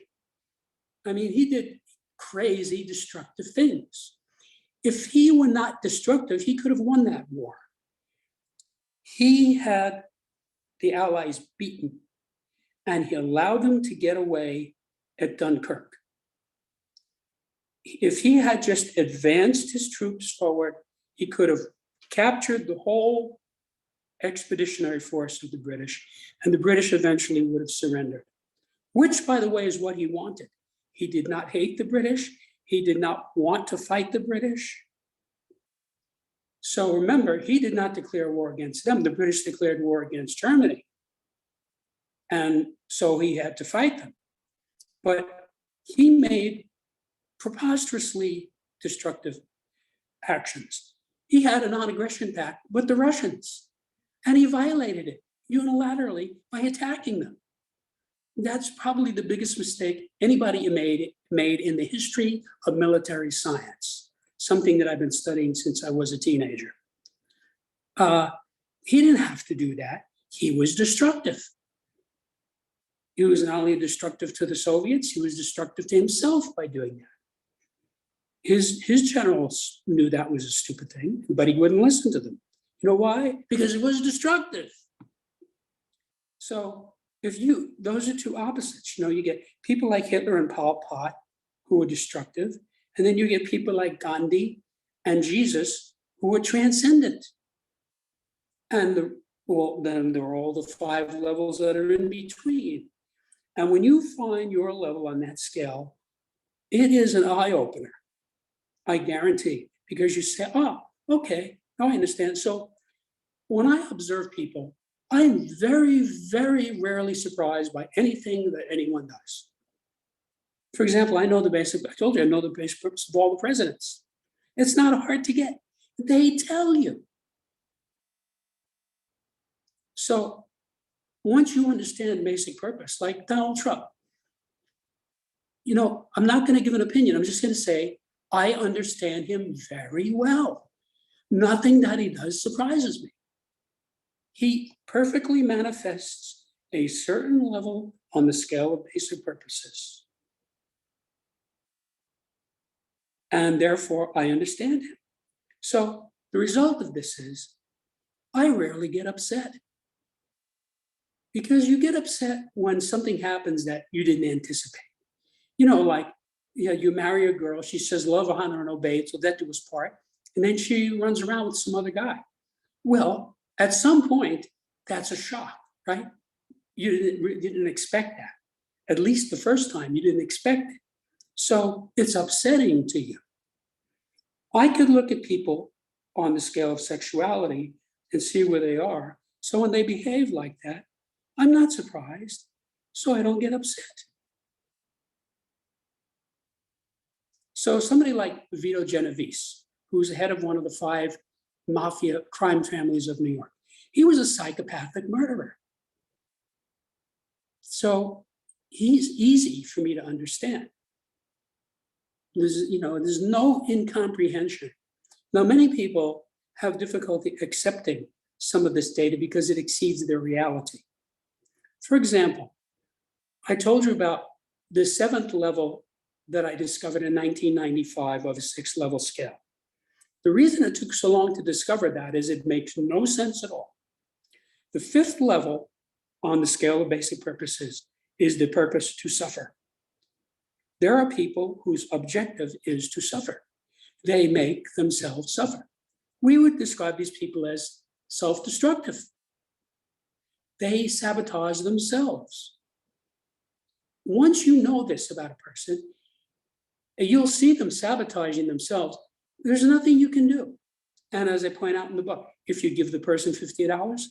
I mean, he did crazy, destructive things. If he were not destructive, he could have won that war. He had the Allies beaten, and he allowed them to get away at Dunkirk. If he had just advanced his troops forward, he could have captured the whole expeditionary force of the British, and the British eventually would have surrendered, which, by the way, is what he wanted. He did not hate the British. He did not want to fight the British. So remember, he did not declare war against them. The British declared war against Germany. And so he had to fight them. But he made preposterously destructive actions. He had a non-aggression pact with the Russians, and he violated it unilaterally by attacking them. That's probably the biggest mistake anybody made in the history of military science, something that I've been studying since I was a teenager. He didn't have to do that. He was destructive. He was not only destructive to the Soviets, he was destructive to himself by doing that. His generals knew that was a stupid thing, but he wouldn't listen to them. You know why? Because it was destructive. So those are two opposites. You get people like Hitler and Pol Pot who were destructive, and then you get people like Gandhi and Jesus who were transcendent. And then there are all the 5 levels that are in between. And when you find your level on that scale, it is an eye-opener, I guarantee, because you say, oh, okay, now I understand. So when I observe people, I'm very, very rarely surprised by anything that anyone does. For example, I told you, I know the basic purpose of all the presidents. It's not hard to get. They tell you. So once you understand basic purpose, like Donald Trump, I'm not going to give an opinion. I'm just going to say, I understand him very well. Nothing that he does surprises me. He perfectly manifests a certain level on the scale of basic purposes. And therefore, I understand him. So the result of this is, I rarely get upset. because you get upset when something happens that you didn't anticipate. Like, you marry a girl, she says, love, honor, and obey, till death do us part. And then she runs around with some other guy. Well, at some point, that's a shock, right? You didn't expect that. At least the first time, you didn't expect it. So it's upsetting to you. I could look at people on the scale of sexuality and see where they are. So when they behave like that, I'm not surprised, so I don't get upset. So somebody like Vito Genovese, who's head of one of the 5 mafia crime families of New York, he was a psychopathic murderer. So he's easy for me to understand. There's no incomprehension. Now, many people have difficulty accepting some of this data because it exceeds their reality. For example, I told you about the 7th level that I discovered in 1995 of a 6-level scale. The reason it took so long to discover that is it makes no sense at all. The 5th level on the scale of basic purposes is the purpose to suffer. There are people whose objective is to suffer. They make themselves suffer. We would describe these people as self-destructive. They sabotage themselves. Once you know this about a person, you'll see them sabotaging themselves. There's nothing you can do. And as I point out in the book, if you give the person $50,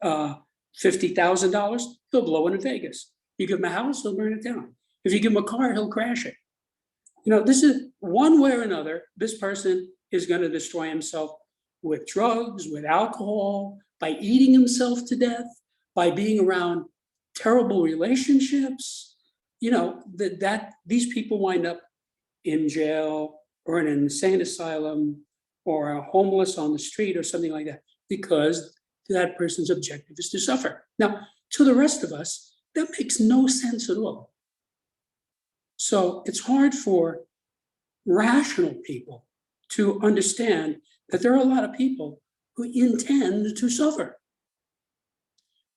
$50,000, he'll blow it in Vegas. You give him a house, he'll burn it down. If you give him a car, he'll crash it. This is one way or another, this person is going to destroy himself with drugs, with alcohol, by eating himself to death, by being around terrible relationships. These people wind up in jail or in an insane asylum or homeless on the street or something like that, because that person's objective is to suffer. Now, to the rest of us, that makes no sense at all. So it's hard for rational people to understand that there are a lot of people who intend to suffer.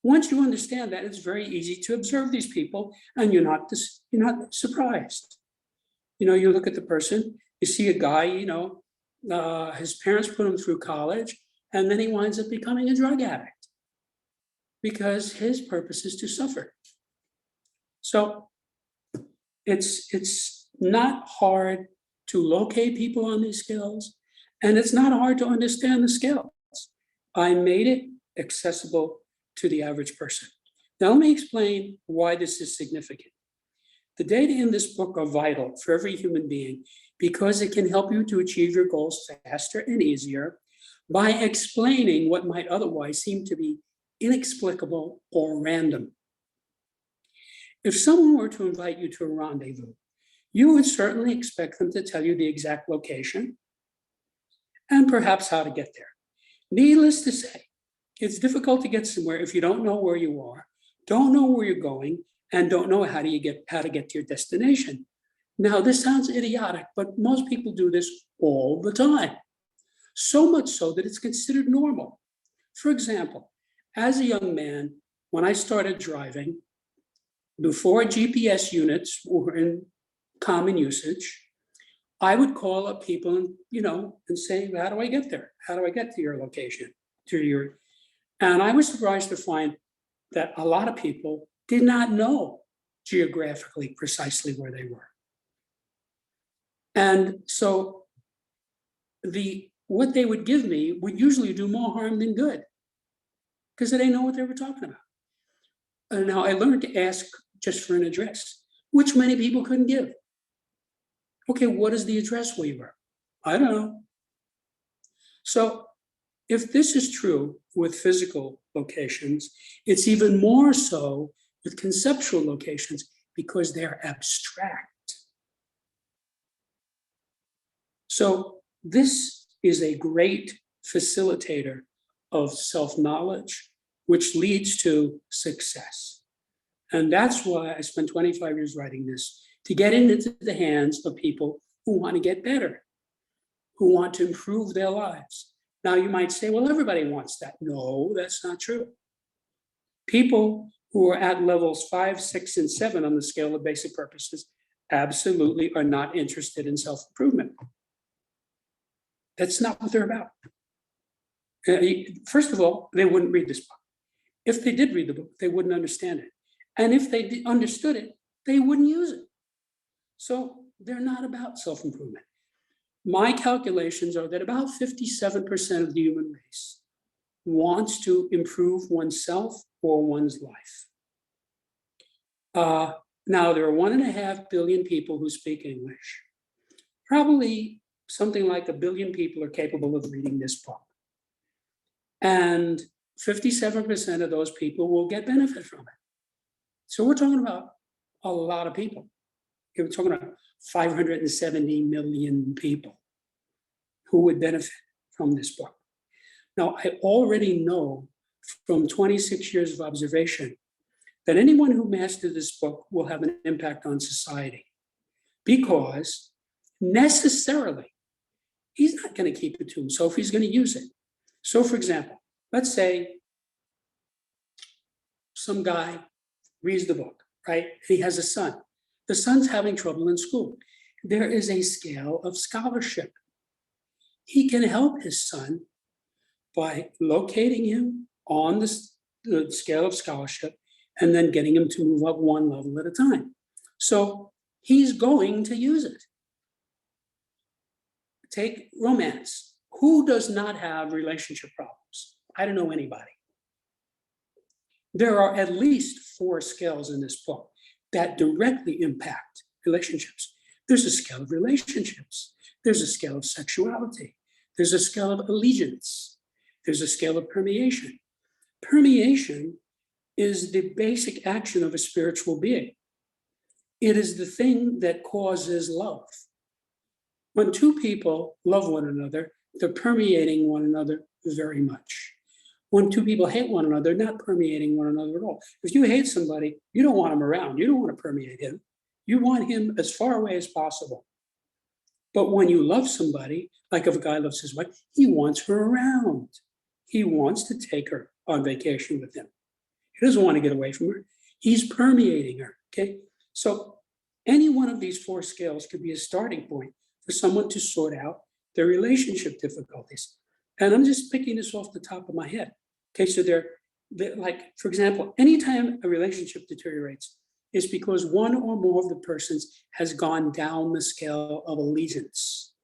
Once you understand that, it's very easy to observe these people, and you're not surprised. You look at the person, you see a guy, his parents put him through college, and then he winds up becoming a drug addict because his purpose is to suffer. So it's not hard to locate people on these scales, and it's not hard to understand the scales. I made it accessible to the average person. Now, let me explain why this is significant. The data in this book are vital for every human being because it can help you to achieve your goals faster and easier by explaining what might otherwise seem to be inexplicable or random. If someone were to invite you to a rendezvous, you would certainly expect them to tell you the exact location and perhaps how to get there. Needless to say, it's difficult to get somewhere if you don't know where you are, don't know where you're going, and don't know how to get to your destination. Now, this sounds idiotic, but most people do this all the time. So much so that it's considered normal. For example, as a young man, when I started driving, before GPS units were in common usage, I would call up people and say, how do I get there? How do I get to your location? And I was surprised to find that a lot of people did not know geographically precisely where they were. And so what they would give me would usually do more harm than good because they didn't know what they were talking about. And now I learned to ask just for an address, which many people couldn't give. Okay, what is the address where you were? I don't know. So if this is true with physical locations, it's even more so with conceptual locations because they're abstract. So this is a great facilitator of self-knowledge, which leads to success. And that's why I spent 25 years writing this, to get into the hands of people who want to get better, who want to improve their lives. Now you might say, well, everybody wants that. No, that's not true. People who are at levels 5, 6, and 7 on the scale of basic purposes absolutely are not interested in self-improvement. That's not what they're about. First of all, they wouldn't read this book. If they did read the book, they wouldn't understand it. And if they understood it, they wouldn't use it. So they're not about self-improvement. My calculations are that about 57% of the human race wants to improve oneself or one's life. Now, there are 1.5 billion people who speak English. Probably something like 1 billion people are capable of reading this book. And 57% of those people will get benefit from it. So we're talking about a lot of people. We're talking about 570 million people who would benefit from this book. Now, I already know from 26 years of observation that anyone who masters this book will have an impact on society, because necessarily he's not going to keep it to himself, he's going to use it. So for example, let's say some guy reads the book, right? He has a son. The son's having trouble in school. There is a scale of scholarship. He can help his son by locating him on the scale of scholarship and then getting him to move up one level at a time. So he's going to use it. Take romance. Who does not have relationship problems? I don't know anybody. There are at least 4 scales in this book that directly impact relationships. There's a scale of relationships. There's a scale of sexuality. There's a scale of allegiance. There's a scale of permeation. Permeation is the basic action of a spiritual being. It is the thing that causes love. When 2 people love one another, they're permeating one another very much. When 2 people hate one another, they're not permeating one another at all. If you hate somebody, you don't want him around. You don't want to permeate him. You want him as far away as possible. But when you love somebody, like if a guy loves his wife, he wants her around. He wants to take her on vacation with him. He doesn't want to get away from her. He's permeating her, okay? So any one of these 4 scales could be a starting point for someone to sort out their relationship difficulties. And I'm just picking this off the top of my head. Okay, so they're like, for example, anytime a relationship deteriorates, it's because one or more of the persons has gone down the scale of allegiance.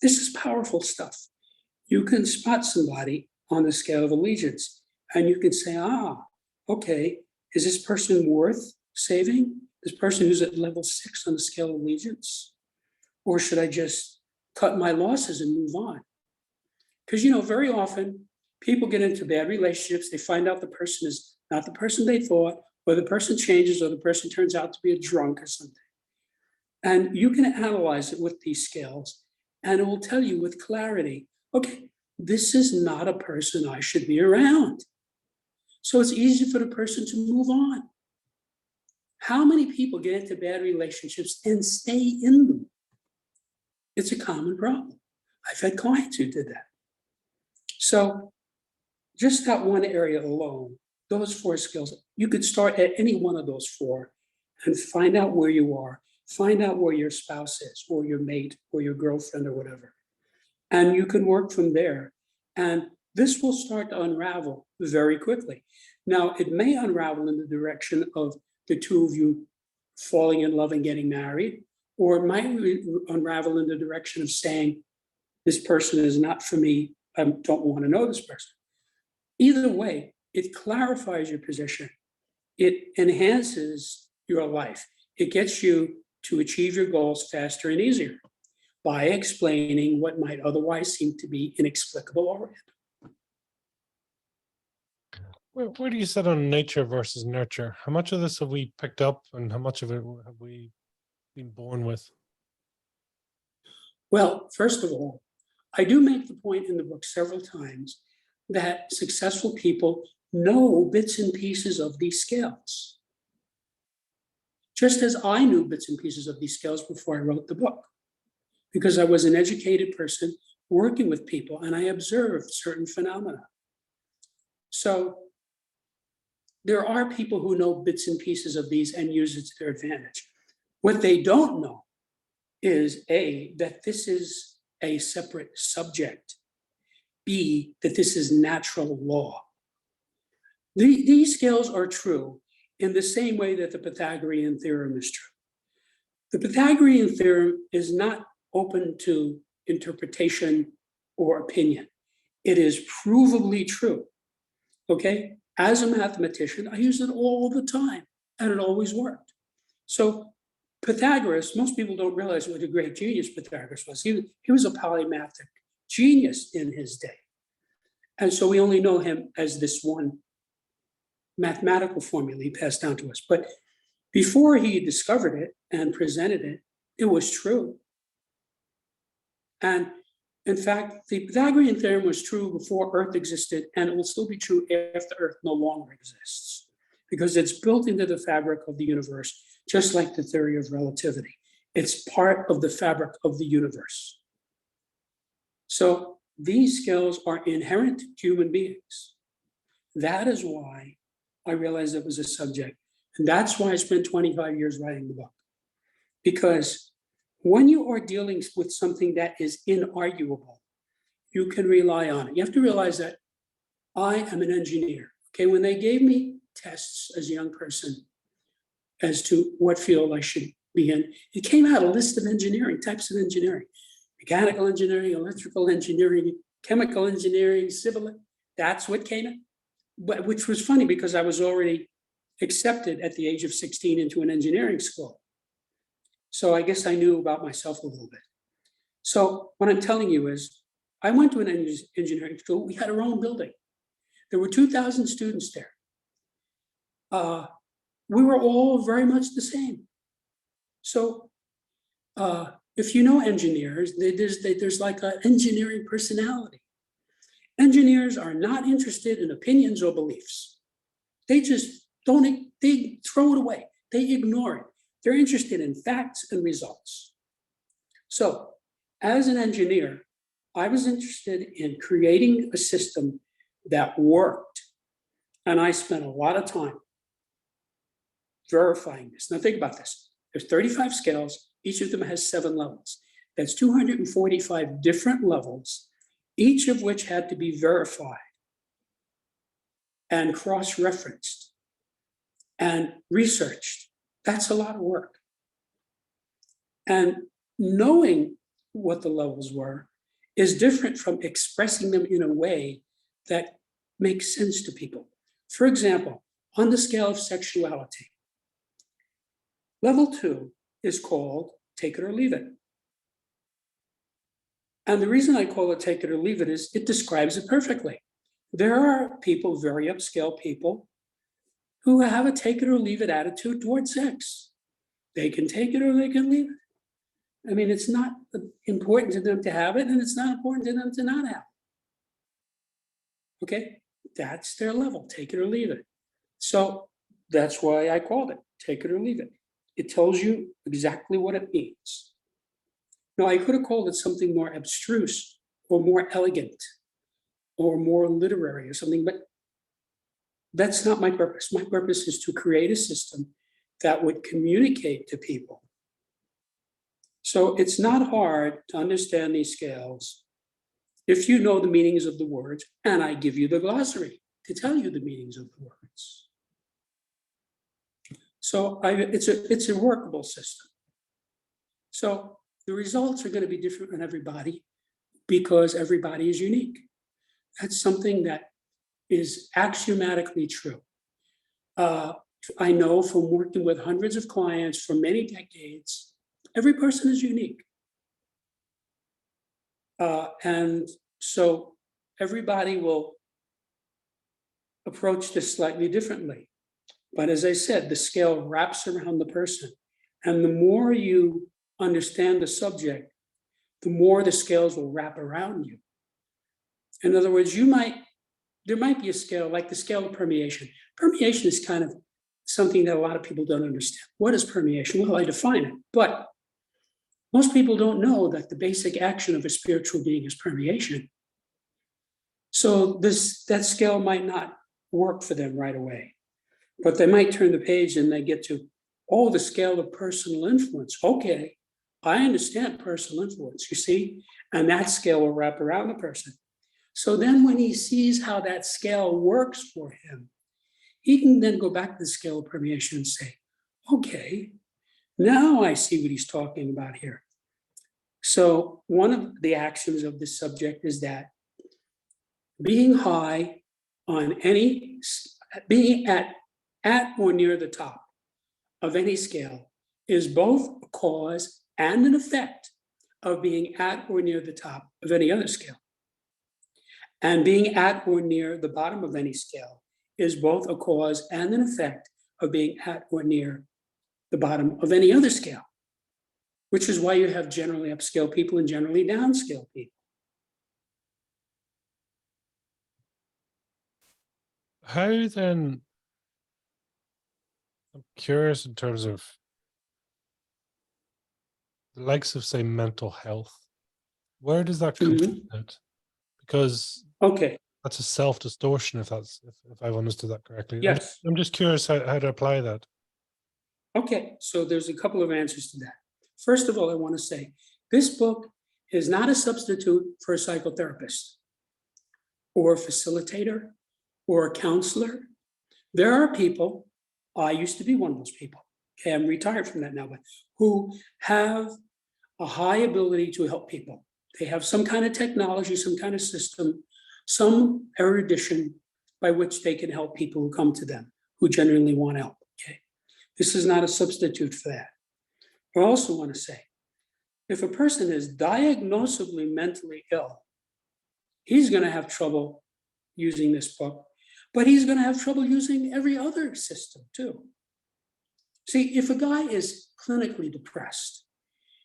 This is powerful stuff. You can spot somebody on the scale of allegiance, and you can say, okay, is this person worth saving? This person who's at level 6 on the scale of allegiance? Or should I just cut my losses and move on? Because, very often people get into bad relationships. They find out the person is not the person they thought, or the person changes, or the person turns out to be a drunk or something. And you can analyze it with these scales, and it will tell you with clarity, okay, this is not a person I should be around. So it's easy for the person to move on. How many people get into bad relationships and stay in them? It's a common problem. I've had clients who did that. So just that one area alone, those 4 skills, you could start at any one of those 4 and find out where you are, find out where your spouse is, or your mate, or your girlfriend, or whatever. And you can work from there. And this will start to unravel very quickly. Now, it may unravel in the direction of the 2 of you falling in love and getting married, or it might unravel in the direction of saying, this person is not for me, I don't want to know this person. Either way, it clarifies your position. It enhances your life. It gets you to achieve your goals faster and easier by explaining what might otherwise seem to be inexplicable already. Where do you sit on nature versus nurture? How much of this have we picked up, and how much of it have we been born with? Well, first of all, I do make the point in the book several times that successful people know bits and pieces of these scales, just as I knew bits and pieces of these scales before I wrote the book, because I was an educated person working with people and I observed certain phenomena. So there are people who know bits and pieces of these and use it to their advantage. What they don't know is A, that this is a separate subject, B, that this is natural law. These scales are true in the same way that the Pythagorean theorem is true. The Pythagorean theorem is not open to interpretation or opinion. It is provably true, okay? As a mathematician, I use it all the time, and it always worked. So Pythagoras, most people don't realize what a great genius Pythagoras was. He was a polymathic genius in his day. And so we only know him as this one mathematical formula he passed down to us. But before he discovered it and presented it, it was true. And in fact, the Pythagorean theorem was true before Earth existed, and it will still be true after Earth no longer exists, because it's built into the fabric of the universe, just like the theory of relativity. It's part of the fabric of the universe. So these skills are inherent to human beings. That is why I realized it was a subject. And that's why I spent 25 years writing the book. Because when you are dealing with something that is inarguable, you can rely on it. You have to realize that I am an engineer. Okay, when they gave me tests as a young person as to what field I should be in, it came out a list of engineering, types of engineering: mechanical engineering, electrical engineering, chemical engineering, civil. That's what came in. But which was funny because I was already accepted at the age of 16 into an engineering school. So I guess I knew about myself a little bit. So what I'm telling you is, I went to an engineering school. We had our own building. There were 2,000 students there. We were all very much the same. So if you know engineers, there's like an engineering personality. Engineers are not interested in opinions or beliefs. They just don't, they throw it away. They ignore it. They're interested in facts and results. So as an engineer, I was interested in creating a system that worked. And I spent a lot of time verifying this. Now think about this. There's 35 scales. Each of them has 7 levels. That's 245 different levels, each of which had to be verified and cross-referenced and researched. That's a lot of work. And knowing what the levels were is different from expressing them in a way that makes sense to people. For example, on the scale of sexuality, level 2 is called take it or leave it. And the reason I call it take it or leave it is it describes it perfectly. There are people, very upscale people, who have a take it or leave it attitude towards sex. They can take it or they can leave it. I mean, it's not important to them to have it, and it's not important to them to not have it. Okay, that's their level, take it or leave it. So that's why I called it take it or leave it. It tells you exactly what it means. Now, I could have called it something more abstruse or more elegant or more literary or something, but that's not my purpose. My purpose is to create a system that would communicate to people. So it's not hard to understand these scales if you know the meanings of the words, and I give you the glossary to tell you the meanings of the words. So it's a workable system. So the results are going to be different in everybody because everybody is unique. That's something that is axiomatically true. I know from working with hundreds of clients for many decades, every person is unique. And so everybody will approach this slightly differently. But as I said, the scale wraps around the person. And the more you understand the subject, the more the scales will wrap around you. In other words, there might be a scale like the scale of permeation. Permeation is kind of something that a lot of people don't understand. What is permeation? Well, I define it, but most people don't know that the basic action of a spiritual being is permeation. So that scale might not work for them right away. But they might turn the page and they get to, oh, the scale of personal influence. Okay, I understand personal influence, you see? And that scale will wrap around the person. So then when he sees how that scale works for him, he can then go back to the scale of permeation and say, okay, now I see what he's talking about here. So one of the axioms of this subject is that being high on any, being at or near the top of any scale is both a cause and an effect of being at or near the top of any other scale. And being at or near the bottom of any scale is both a cause and an effect of being at or near the bottom of any other scale, which is why you have generally upscale people and generally downscale people. How then, I'm curious in terms of the likes of, say, mental health, where does that come out? Because Okay, that's a self-distortion, if I've understood that correctly. yes. I'm just curious how to apply that. Okay, so there's a couple of answers to that. First of all, I want to say this book is not a substitute for a psychotherapist or a facilitator or a counselor. There are people, I used to be one of those people, okay, I'm retired from that now, but who have a high ability to help people. They have some kind of technology, some kind of system, some erudition by which they can help people who come to them, who genuinely want help, okay? This is not a substitute for that. I also want to say, if a person is diagnosably mentally ill, he's going to have trouble using this book, but he's going to have trouble using every other system too. See, if a guy is clinically depressed,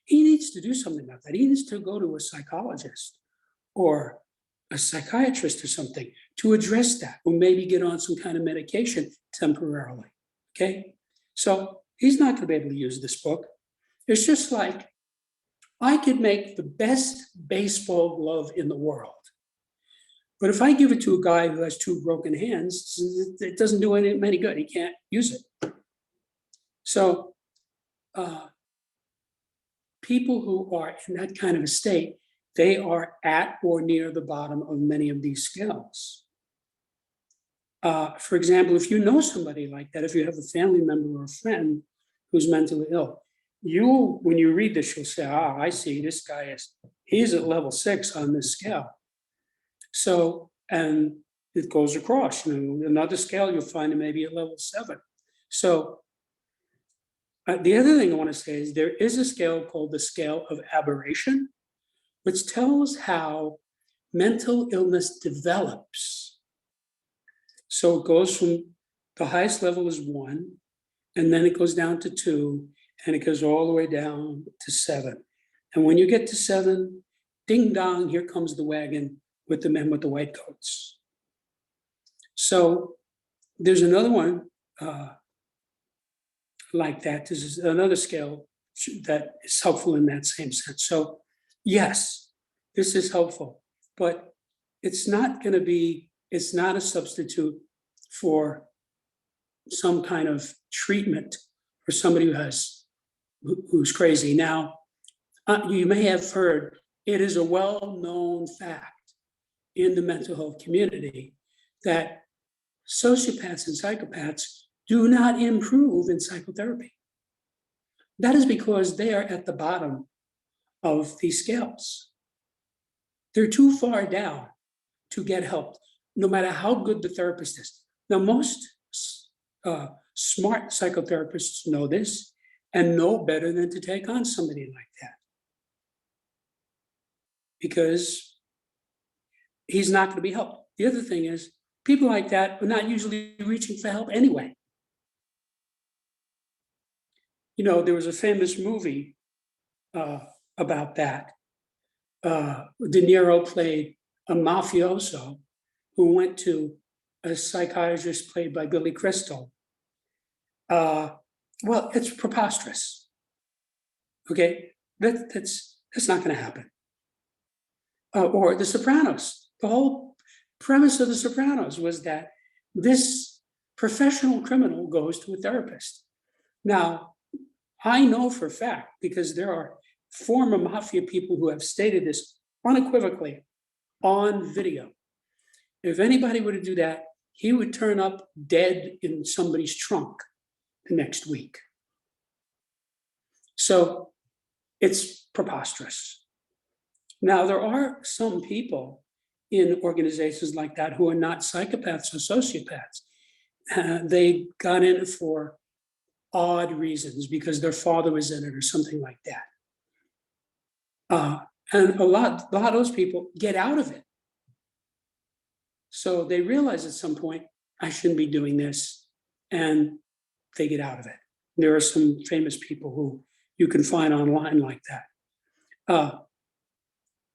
he needs to do something about that. He needs to go to a psychologist or a psychiatrist or something to address that, or maybe get on some kind of medication temporarily, okay? So he's not gonna be able to use this book. It's just like, I could make the best baseball glove in the world, but if I give it to a guy who has two broken hands, it doesn't do any good. He can't use it. So people who are in that kind of a state, they are at or near the bottom of many of these scales. For example, if you know somebody like that, if you have a family member or a friend who's mentally ill, when you read this, you'll say, I see, this guy he's at level 6 on this scale. So, and it goes across, another scale, you'll find it maybe at level 7. So the other thing I want to say is there is a scale called the scale of aberration, which tells how mental illness develops. So it goes from the highest level is 1, and then it goes down to 2, and it goes all the way down to 7. And when you get to 7, ding dong, here comes the wagon with the men with the white coats. So there's another one like that. This is another scale that is helpful in that same sense. So yes, this is helpful, but it's not a substitute for some kind of treatment for somebody who's crazy. Now, you may have heard, it is a well-known fact in the mental health community that sociopaths and psychopaths do not improve in psychotherapy. That is because they are at the bottom of these scales. They're too far down to get help, no matter how good the therapist is. Now, most smart psychotherapists know this and know better than to take on somebody like that, because he's not going to be helped. The other thing is, people like that are not usually reaching for help anyway. There was a famous movie about that. De Niro played a mafioso who went to a psychiatrist played by Billy Crystal. Well, it's preposterous. Okay, that's not going to happen. Or The Sopranos. The whole premise of The Sopranos was that this professional criminal goes to a therapist. Now, I know for a fact, because there are former mafia people who have stated this unequivocally on video. If anybody were to do that, he would turn up dead in somebody's trunk the next week. So it's preposterous. Now, there are some people in organizations like that who are not psychopaths or sociopaths. They got in it for odd reasons because their father was in it or something like that. And a lot of those people get out of it. So they realize at some point, I shouldn't be doing this, and they get out of it. There are some famous people who you can find online like that.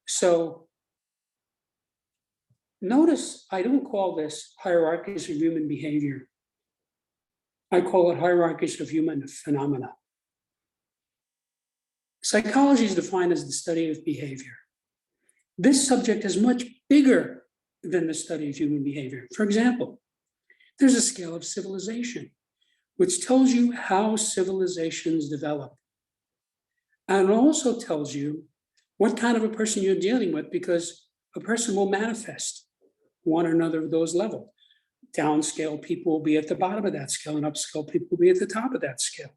So notice I don't call this hierarchies of human behavior. I call it hierarchies of human phenomena. Psychology is defined as the study of behavior. This subject is much bigger than the study of human behavior. For example, there's a scale of civilization, which tells you how civilizations develop. And it also tells you what kind of a person you're dealing with, because a person will manifest one or another of those levels. Downscale people will be at the bottom of that scale, and upscale people will be at the top of that scale.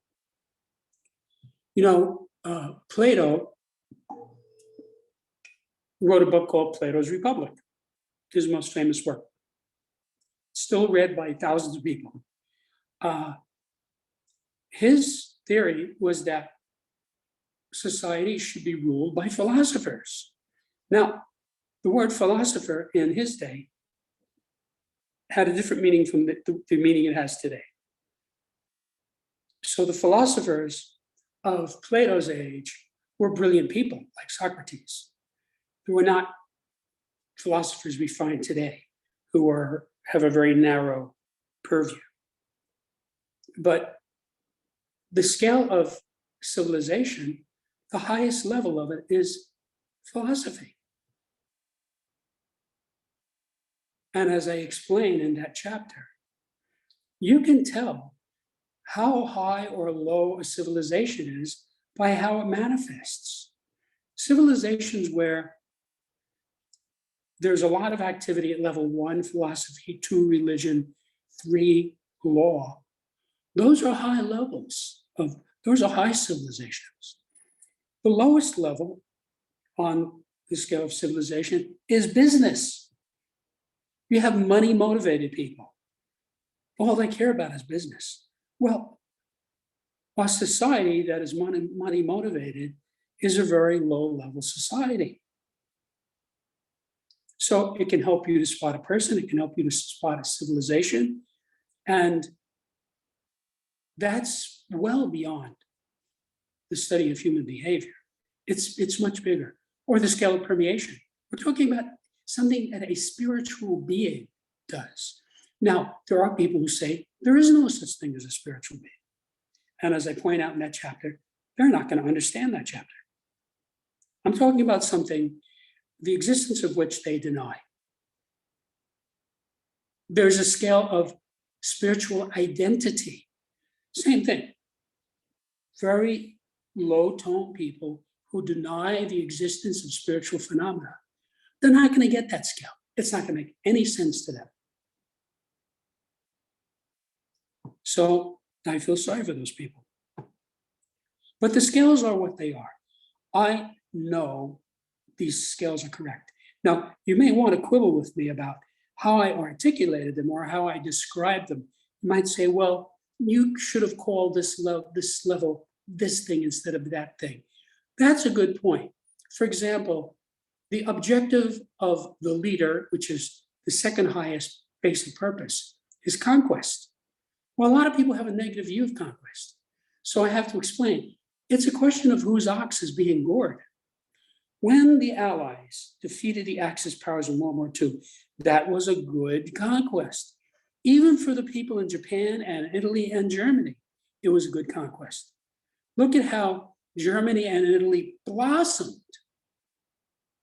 Plato wrote a book called Plato's Republic, his most famous work. Still read by thousands of people. His theory was that society should be ruled by philosophers. Now, the word philosopher in his day had a different meaning from the meaning it has today. So the philosophers of Plato's age were brilliant people like Socrates. They were not philosophers we find today who have a very narrow purview. But the scale of civilization, the highest level of it is philosophy. And as I explain in that chapter, you can tell how high or low a civilization is by how it manifests. Civilizations where there's a lot of activity at level 1, philosophy, 2, religion, 3, law. Those are high levels those are high civilizations. The lowest level on the scale of civilization is business. You have money motivated people. All they care about is business. Well, a society that is money motivated is a very low level society. So it can help you to spot a person, it can help you to spot a civilization, and that's well beyond the study of human behavior. It's much bigger. Or the scale of permeation. We're talking about something that a spiritual being does. Now, there are people who say there is no such thing as a spiritual being. And as I point out in that chapter, they're not going to understand that chapter. I'm talking about something, the existence of which they deny. There's a scale of spiritual identity. Same thing. Very low tone people who deny the existence of spiritual phenomena. They're not going to get that scale. It's not going to make any sense to them. So I feel sorry for those people. But the scales are what they are. I know these scales are correct. Now, you may want to quibble with me about how I articulated them or how I described them. You might say, well, you should have called this level this thing instead of that thing. That's a good point. For example, the objective of the leader, which is the second highest basic purpose, is conquest. Well, a lot of people have a negative view of conquest. So I have to explain. It's a question of whose ox is being gored. When the Allies defeated the Axis powers in World War II, that was a good conquest. Even for the people in Japan and Italy and Germany, it was a good conquest. Look at how Germany and Italy blossomed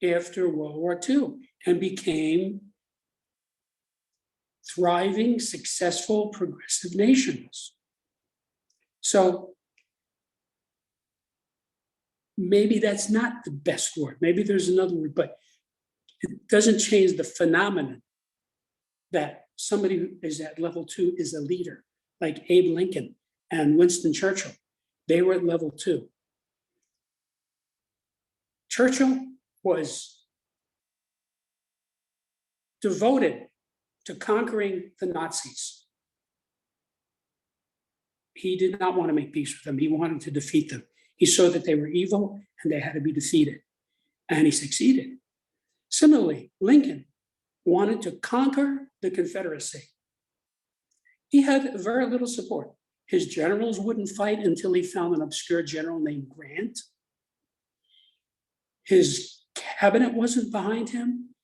after World War II and became thriving, successful, progressive nations. So maybe that's not the best word. Maybe there's another word, but it doesn't change the phenomenon that somebody who is at level 2 is a leader, like Abe Lincoln and Winston Churchill. They were at level 2. Churchill was devoted to conquering the Nazis. He did not want to make peace with them. He wanted to defeat them. He saw that they were evil and they had to be defeated. And he succeeded. Similarly, Lincoln wanted to conquer the Confederacy. He had very little support. His generals wouldn't fight until he found an obscure general named Grant. His cabinet wasn't behind him.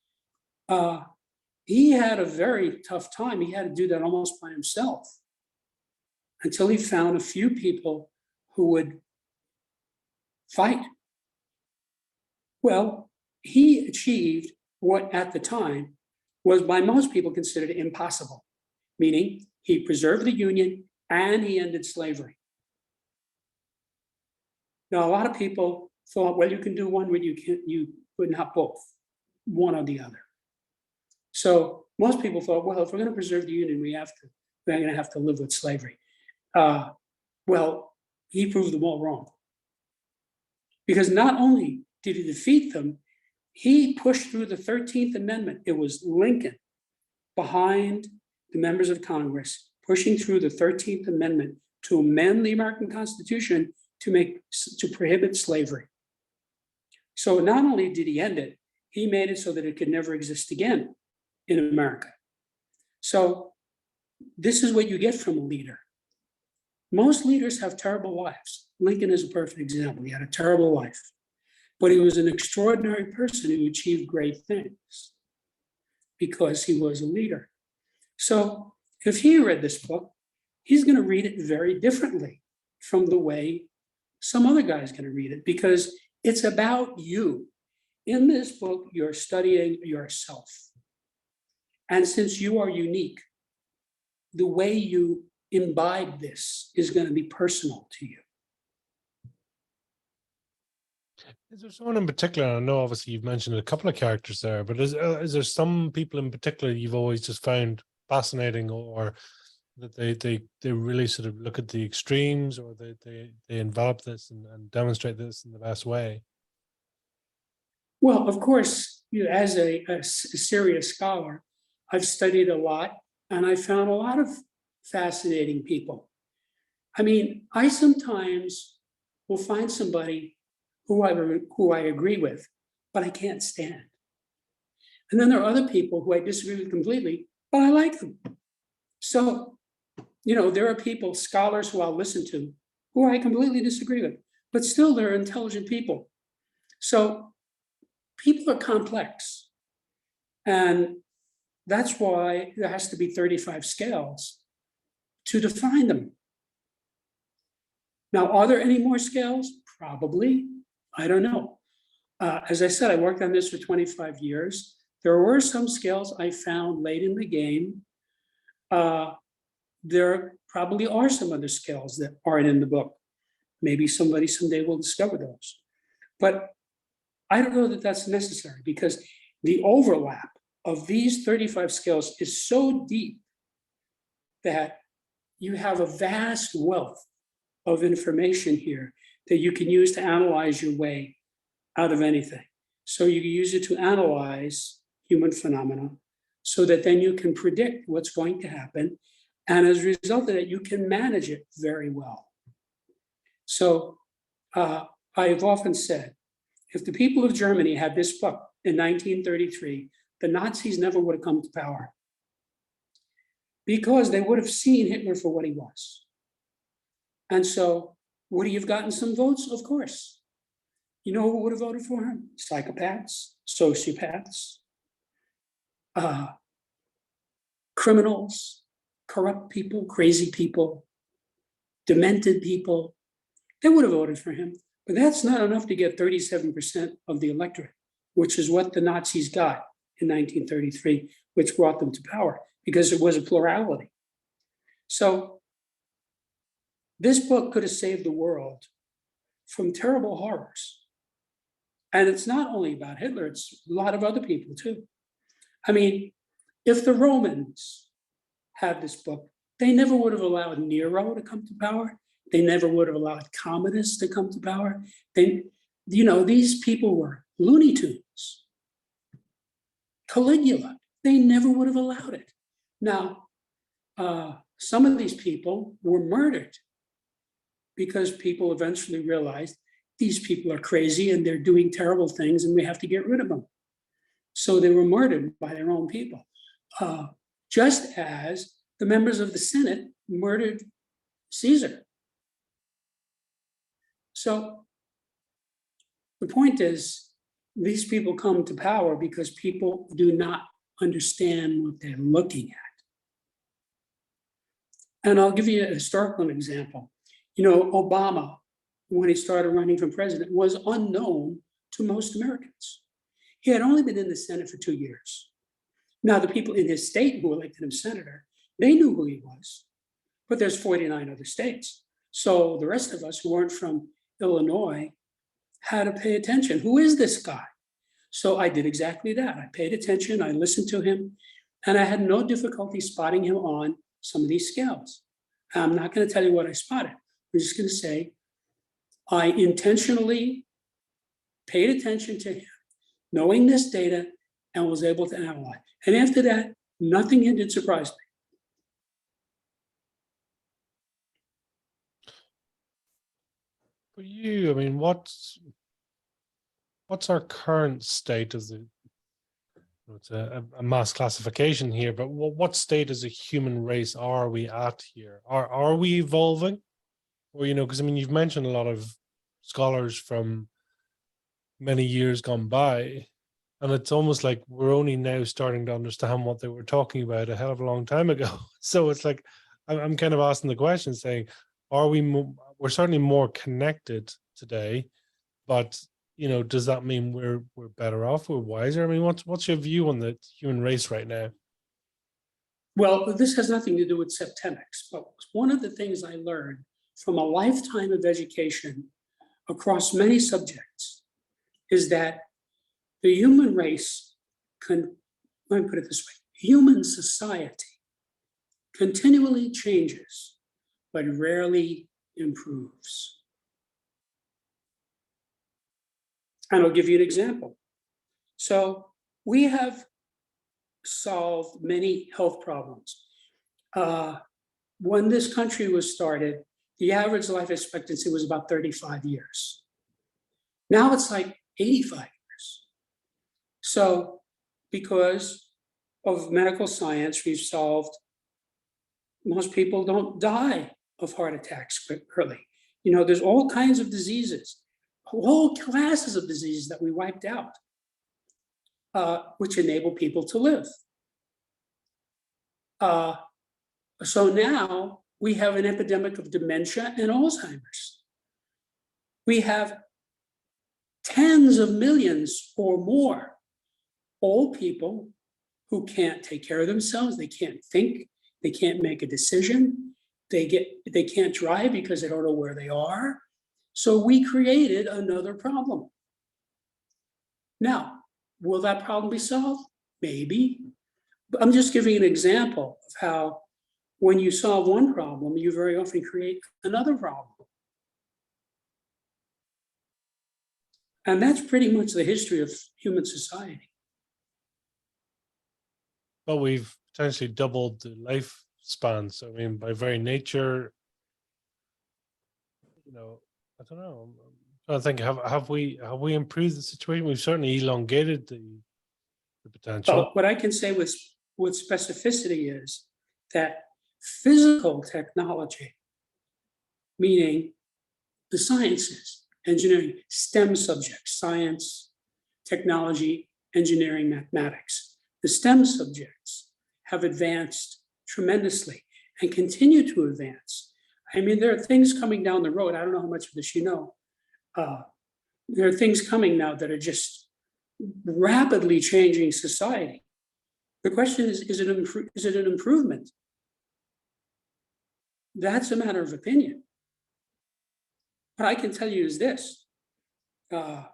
He had a very tough time. He had to do that almost by himself until he found a few people who would fight. Well, he achieved what at the time was by most people considered impossible, meaning he preserved the Union and he ended slavery. Now, a lot of people thought, well, you can do one, but you could not both, one or the other. So most people thought, well, if we're going to preserve the Union, we're going to have to live with slavery. Well, he proved them all wrong. Because not only did he defeat them, he pushed through the 13th Amendment. It was Lincoln behind the members of Congress, pushing through the 13th Amendment to amend the American Constitution to prohibit slavery. So not only did he end it, he made it so that it could never exist again in America. So this is what you get from a leader. Most leaders have terrible lives. Lincoln is a perfect example. He had a terrible life, but he was an extraordinary person who achieved great things because he was a leader. So if he read this book, he's going to read it very differently from the way some other guy is going to read it, because it's about you. In this book, you're studying yourself. And since you are unique, the way you imbibe this is going to be personal to you. Is there someone in particular? I know obviously you've mentioned a couple of characters there, but is there some people in particular you've always just found fascinating, or that they really sort of look at the extremes, or they envelop this and demonstrate this in the best way? Well, of course, as a serious scholar, I've studied a lot and I found a lot of fascinating people. I mean, I sometimes will find somebody who I agree with, but I can't stand. And then there are other people who I disagree with completely, but I like them. So, there are people, scholars who I'll listen to, who I completely disagree with, but still they're intelligent people. So people are complex. And that's why there has to be 35 scales to define them. Now, are there any more scales? Probably. I don't know. As I said, I worked on this for 25 years. There were some scales I found late in the game. There probably are some other scales that aren't in the book. Maybe somebody someday will discover those. But I don't know that that's necessary, because the overlap of these 35 scales is so deep that you have a vast wealth of information here that you can use to analyze your way out of anything. So you can use it to analyze human phenomena so that then you can predict what's going to happen. And as a result of that, you can manage it very well. So I've often said, if the people of Germany had this book in 1933, the Nazis never would have come to power, because they would have seen Hitler for what he was. And so would he have gotten some votes? Of course. You know who would have voted for him? Psychopaths, sociopaths, criminals, corrupt people, crazy people, demented people. They would have voted for him. But that's not enough to get 37% of the electorate, which is what the Nazis got in 1933, which brought them to power, because it was a plurality. So this book could have saved the world from terrible horrors. And it's not only about Hitler, it's a lot of other people too. I mean, if the Romans had this book, they never would have allowed Nero to come to power. They never would have allowed Commodus to come to power. These people were Looney Tunes. Caligula, they never would have allowed it. Now, some of these people were murdered because people eventually realized these people are crazy and they're doing terrible things and we have to get rid of them. So they were murdered by their own people, just as the members of the Senate murdered Caesar. So the point is, these people come to power because people do not understand what they're looking at. And I'll give you a historical example. Obama, when he started running for president, was unknown to most Americans. He had only been in the Senate for 2 years. Now, the people in his state who elected him senator, they knew who he was, but there's 49 other states. So the rest of us who weren't from Illinois had to pay attention. Who is this guy? So I did exactly that. I paid attention, I listened to him, and I had no difficulty spotting him on some of these scales. I'm not going to tell you what I spotted. I'm just going to say I intentionally paid attention to him, knowing this data, and was able to analyze. And after that, nothing did surprise me. For you, I mean, what's our current state of the, it's a mass classification here, but what state as a human race are we at here? Are we evolving? Or, because I mean, you've mentioned a lot of scholars from many years gone by, and it's almost like we're only now starting to understand what they were talking about a hell of a long time ago. So it's like, I'm kind of asking the question saying, we're certainly more connected today, but does that mean we're better off, we're wiser? I mean, what's your view on the human race right now? Well, this has nothing to do with Septemics, but one of the things I learned from a lifetime of education across many subjects is that the human race let me put it this way, human society continually changes, but rarely improves. And I'll give you an example. So we have solved many health problems. When this country was started, the average life expectancy was about 35 years. Now it's like 85 years. So because of medical science, we've solved, most people don't die of heart attacks quickly. There's all kinds of diseases, whole classes of diseases that we wiped out, which enable people to live. So now we have an epidemic of dementia and Alzheimer's. We have tens of millions or more old people who can't take care of themselves, they can't think, they can't make a decision, they can't drive because they don't know where they are. So we created another problem. Now, will that problem be solved? Maybe. But I'm just giving an example of how when you solve one problem, you very often create another problem. And that's pretty much the history of human society. But we've potentially doubled the lifespan. So I mean, by very nature, I don't know. I think have we improved the situation? We've certainly elongated the potential. But what I can say with specificity is that physical technology, meaning the sciences, engineering, STEM subjects, science, technology, engineering, mathematics, the STEM subjects have advanced tremendously and continue to advance. I mean, there are things coming down the road. I don't know how much of this you know. There are things coming now that are just rapidly changing society. The question is it an improvement? That's a matter of opinion. What I can tell you is this. In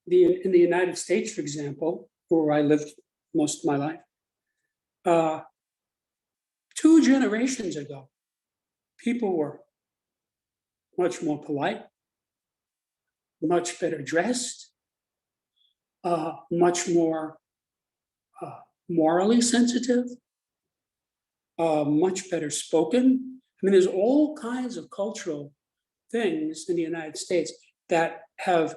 the United States, for example, where I lived most of my life, 2 generations ago, people were much more polite, much better dressed, much more morally sensitive, much better spoken. I mean, there's all kinds of cultural things in the United States that have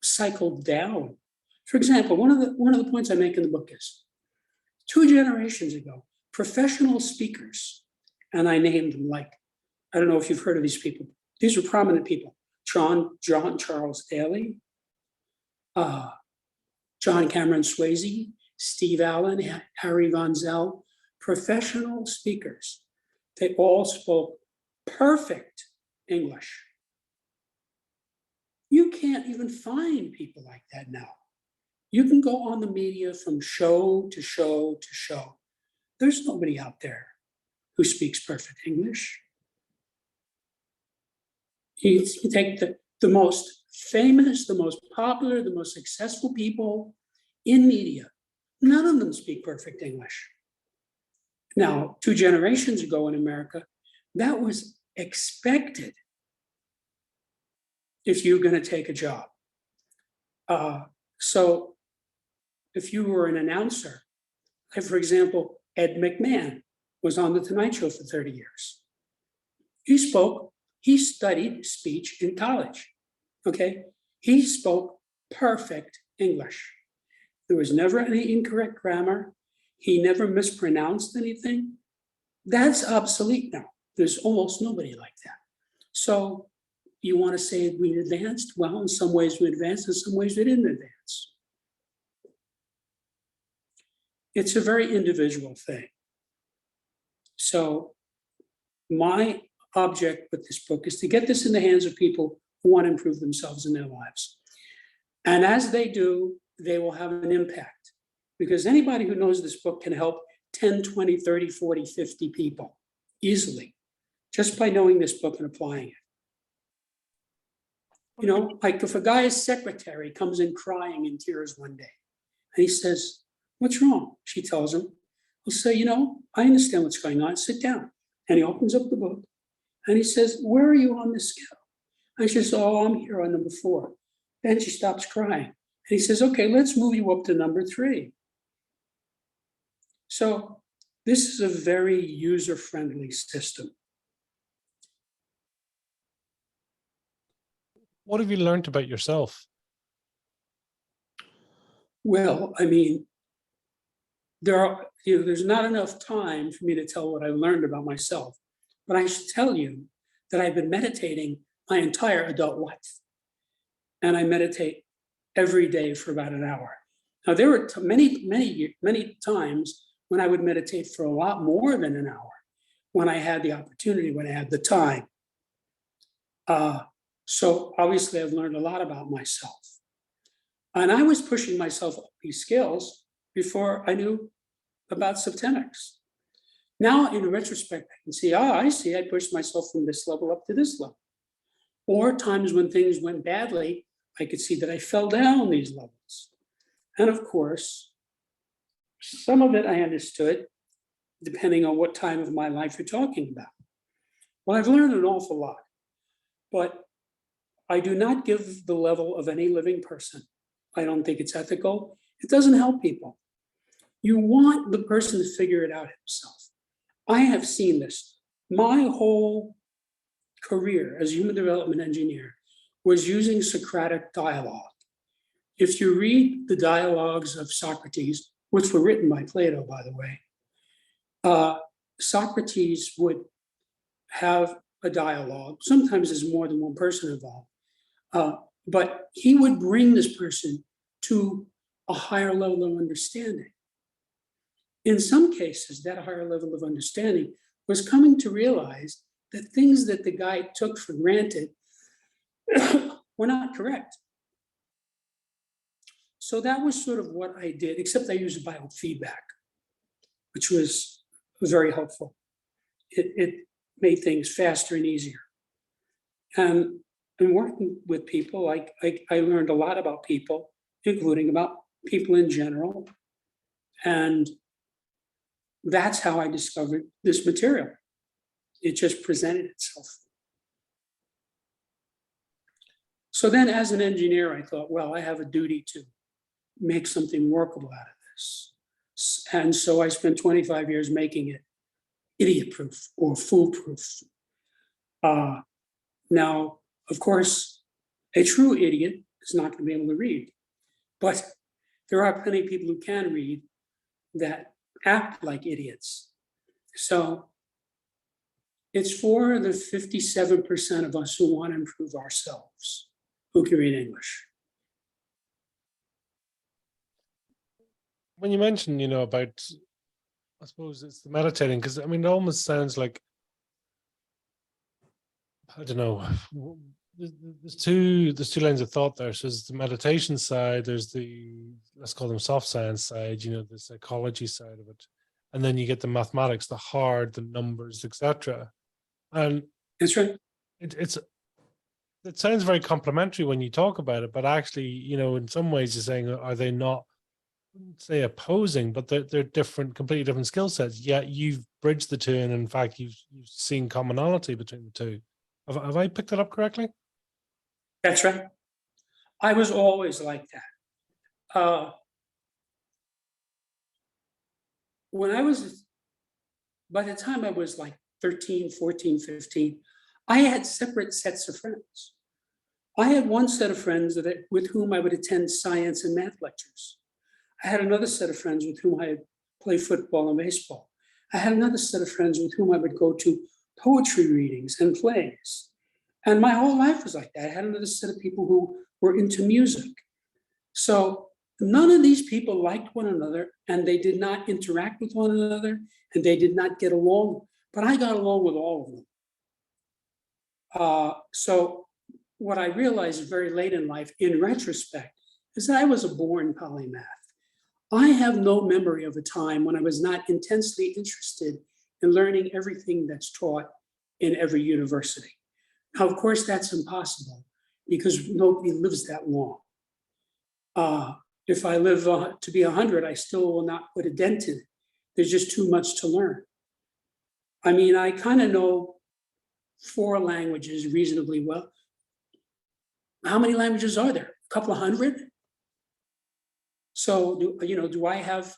cycled down. For example, one of the points I make in the book is 2 generations ago, professional speakers, and I named them, like, I don't know if you've heard of these people. These are prominent people. John Charles Daly, John Cameron Swayze, Steve Allen, Harry Von Zell, professional speakers. They all spoke perfect English. You can't even find people like that now. You can go on the media from show to show to show. There's nobody out there who speaks perfect English. You take the most famous, the most popular, the most successful people in media. None of them speak perfect English. Now, 2 generations ago in America, that was expected if you're going to take a job. So if you were an announcer, like for example, Ed McMahon was on The Tonight Show for 30 years. He studied speech in college, okay? He spoke perfect English. There was never any incorrect grammar. He never mispronounced anything. That's obsolete now. There's almost nobody like that. So you want to say we advanced? Well, in some ways we advanced, in some ways we didn't advance. It's a very individual thing. So my object with this book is to get this in the hands of people who want to improve themselves in their lives. And as they do, they will have an impact, because anybody who knows this book can help 10, 20, 30, 40, 50 people easily, just by knowing this book and applying it. You know, like if a guy's secretary comes in crying in tears one day, and he says, "What's wrong?" She tells him. He'll say, "You know, I understand what's going on. Sit down." And he opens up the book, and he says, "Where are you on this scale?" And she says, "Oh, I'm here on number 4. Then she stops crying. And he says, "Okay, let's move you up to number 3. So this is a very user-friendly system. What have you learned about yourself? Well, I mean, there's not enough time for me to tell what I've learned about myself, but I should tell you that I've been meditating my entire adult life. And I meditate every day for about an hour. Now, there were many times when I would meditate for a lot more than an hour, when I had the opportunity, when I had the time. So obviously I've learned a lot about myself. And I was pushing myself up these skills before I knew about Septemics. Now, in retrospect, I can see, I see, I pushed myself from this level up to this level. Or times when things went badly, I could see that I fell down these levels. And of course, some of it I understood, depending on what time of my life you're talking about. Well, I've learned an awful lot, but I do not give the level of any living person. I don't think it's ethical. It doesn't help people. You want the person to figure it out himself. I have seen this. My whole career as a human development engineer was using Socratic dialogue. If you read the dialogues of Socrates, which were written by Plato, by the way, Socrates would have a dialogue. Sometimes there's more than one person involved. But he would bring this person to a higher level of understanding. In some cases, that higher level of understanding was coming to realize that things that the guy took for granted were not correct. So that was sort of what I did, except I used biofeedback, which was very helpful. It made things faster and easier. And working with people, I learned a lot about people, including about people in general. And that's how I discovered this material. It just presented itself. So then as an engineer, I thought, well, I have a duty to make something workable out of this. And so I spent 25 years making it idiot-proof or foolproof. Now, of course, a true idiot is not going to be able to read, but there are plenty of people who can read that act like idiots. So it's for the 57% of us who want to improve ourselves, who can read English. When you mentioned, about, I suppose it's the meditating, because I mean, it almost sounds like, I don't know, there's two lines of thought there. So there's the meditation side, there's the, let's call them soft science side, the psychology side of it. And then you get the mathematics, the hard, the numbers, etc. And That's right. It sounds very complimentary when you talk about it, but actually, in some ways you're saying, are they not, I wouldn't say opposing, but they're different, completely different skill sets. Yet you've bridged the two, and in fact, you've seen commonality between the two. Have I picked that up correctly? That's right. I was always like that. By the time I was like 13, 14, 15, I had separate sets of friends. I had one set of friends with whom I would attend science and math lectures. I had another set of friends with whom I would play football and baseball. I had another set of friends with whom I would go to poetry readings and plays. And my whole life was like that. I had another set of people who were into music. So none of these people liked one another, and they did not interact with one another, and they did not get along. But I got along with all of them. So what I realized very late in life, in retrospect, is that I was a born polymath. I have no memory of a time when I was not intensely interested in learning everything that's taught in every university. Now, of course, that's impossible because nobody lives that long. If I live to be 100, I still will not put a dent in it. There's just too much to learn. I mean, I kind of know 4 languages reasonably well. How many languages are there? A couple of hundred? So, do I have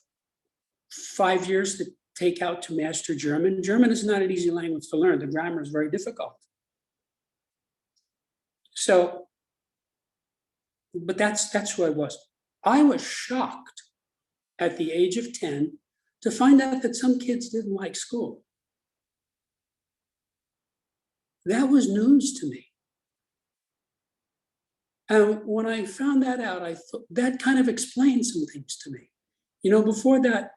5 years to take out to master German? German is not an easy language to learn. The grammar is very difficult. So, but that's who I was. I was shocked at the age of 10 to find out that some kids didn't like school. That was news to me. And when I found that out, I thought that kind of explained some things to me. Before that,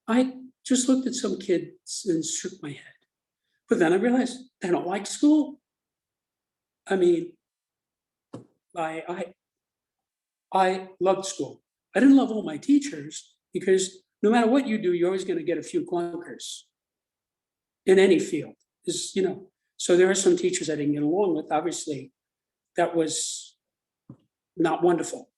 I just looked at some kids and shook my head. But then I realized they don't like school. I mean, I loved school. I didn't love all my teachers because no matter what you do, you're always going to get a few clunkers in any field. So there are some teachers I didn't get along with. Obviously, that was not wonderful.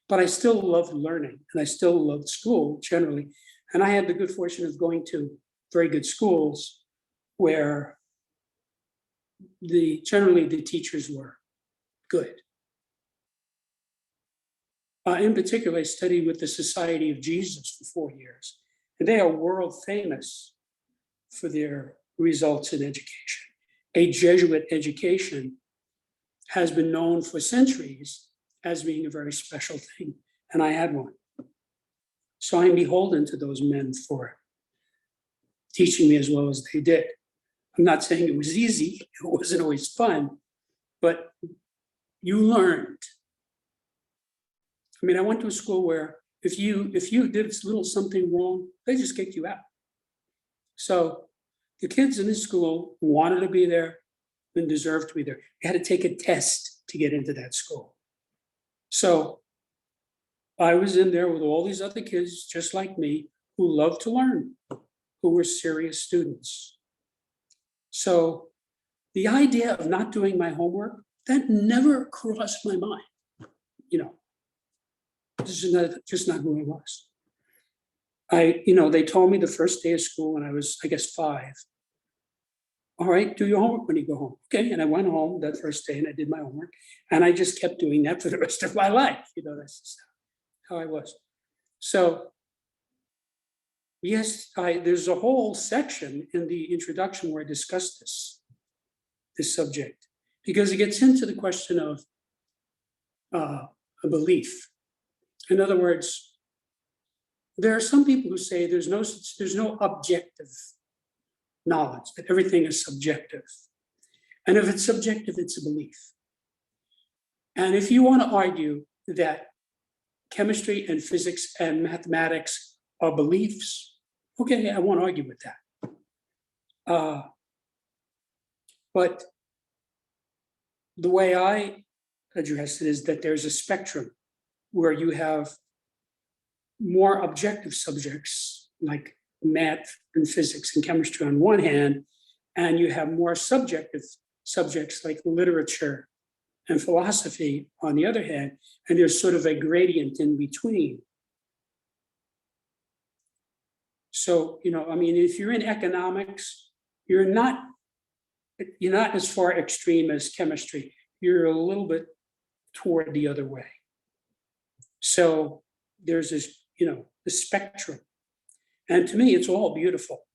But I still loved learning, and I still loved school generally. And I had the good fortune of going to very good schools where generally the teachers were good. In particular, I studied with the Society of Jesus for 4 years, and they are world famous for their results in education. A Jesuit education has been known for centuries as being a very special thing, and I had one. So I'm beholden to those men for teaching me as well as they did. I'm not saying it was easy, it wasn't always fun, but you learned. I mean, I went to a school where if you did a little something wrong, they just kicked you out. So the kids in this school wanted to be there and deserved to be there. You had to take a test to get into that school. So I was in there with all these other kids, just like me, who loved to learn, who were serious students. So the idea of not doing my homework, that never crossed my mind. You know, this is just not who I was. They told me the first day of school when I was, I guess, 5. All right, do your homework when you go home. Okay, and I went home that first day and I did my homework, and I just kept doing that for the rest of my life. That's just how I was. So yes, there's a whole section in the introduction where I discuss this subject, because it gets into the question of a belief. In other words, there are some people who say there's no objective knowledge, that everything is subjective. And if it's subjective, it's a belief. And if you want to argue that chemistry and physics and mathematics are beliefs, okay, I won't argue with that. But the way I address it is that there's a spectrum where you have more objective subjects like math and physics and chemistry on one hand, and you have more subjective subjects like literature and philosophy on the other hand, and there's sort of a gradient in between. So, if you're in economics, you're not as far extreme as chemistry. You're a little bit toward the other way. So there's this, the spectrum. And to me, it's all beautiful.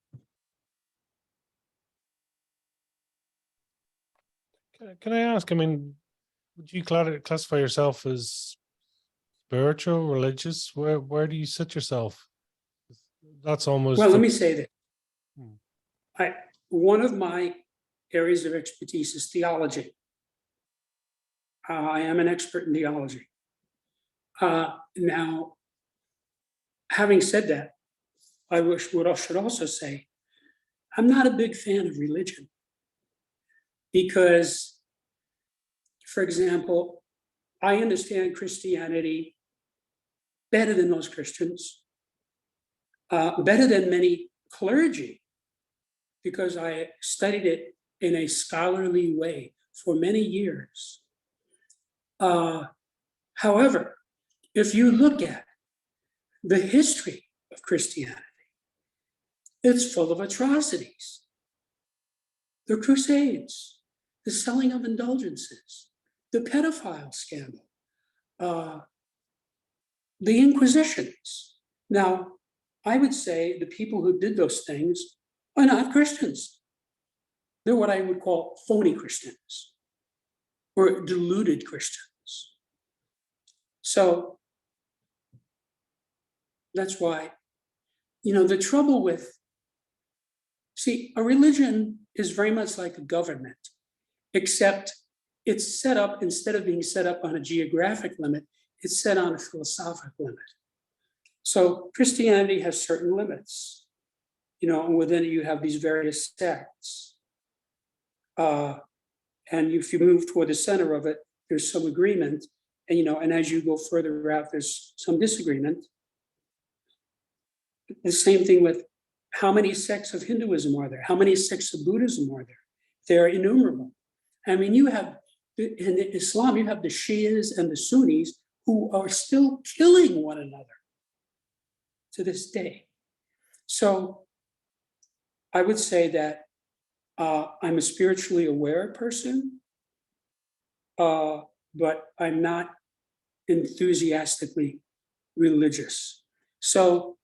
Can I ask, would you classify yourself as spiritual, religious? Where do you sit yourself? That's almost... Well, let me say that. One of my areas of expertise is theology. I am an expert in theology. Now, having said that, I should also say, I'm not a big fan of religion because, for example, I understand Christianity better than most Christians, better than many clergy, because I studied it in a scholarly way for many years. However, if you look at the history of Christianity, it's full of atrocities. The Crusades, the selling of indulgences, the pedophile scandal, the Inquisitions. Now, I would say the people who did those things are not Christians. They're what I would call phony Christians or deluded Christians. So that's why, the trouble with, a religion is very much like a government, except it's set up, instead of being set up on a geographic limit, it's set on a philosophic limit. So Christianity has certain limits, and within it you have these various sects. And if you move toward the center of it, there's some agreement, and as you go further out, there's some disagreement. The same thing with how many sects of Hinduism are there? How many sects of Buddhism are there? They're innumerable. You have, in Islam, you have the Shias and the Sunnis who are still killing one another to this day. So I would say that I'm a spiritually aware person, but I'm not enthusiastically religious. So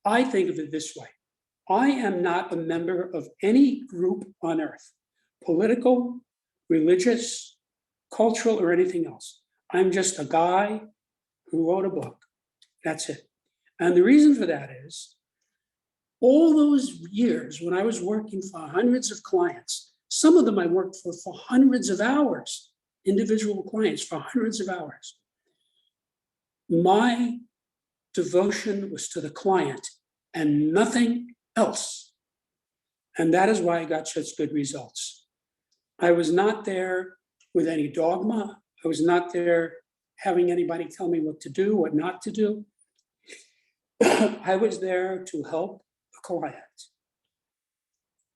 I think of it this way. I am not a member of any group on earth, political, religious, cultural, or anything else. I'm just a guy who wrote a book. That's it. And the reason for that is, all those years when I was working for hundreds of clients, some of them I worked for hundreds of hours, individual clients for hundreds of hours. My devotion was to the client and nothing else. And that is why I got such good results. I was not there with any dogma. I was not there having anybody tell me what to do, what not to do. I was there to help the client.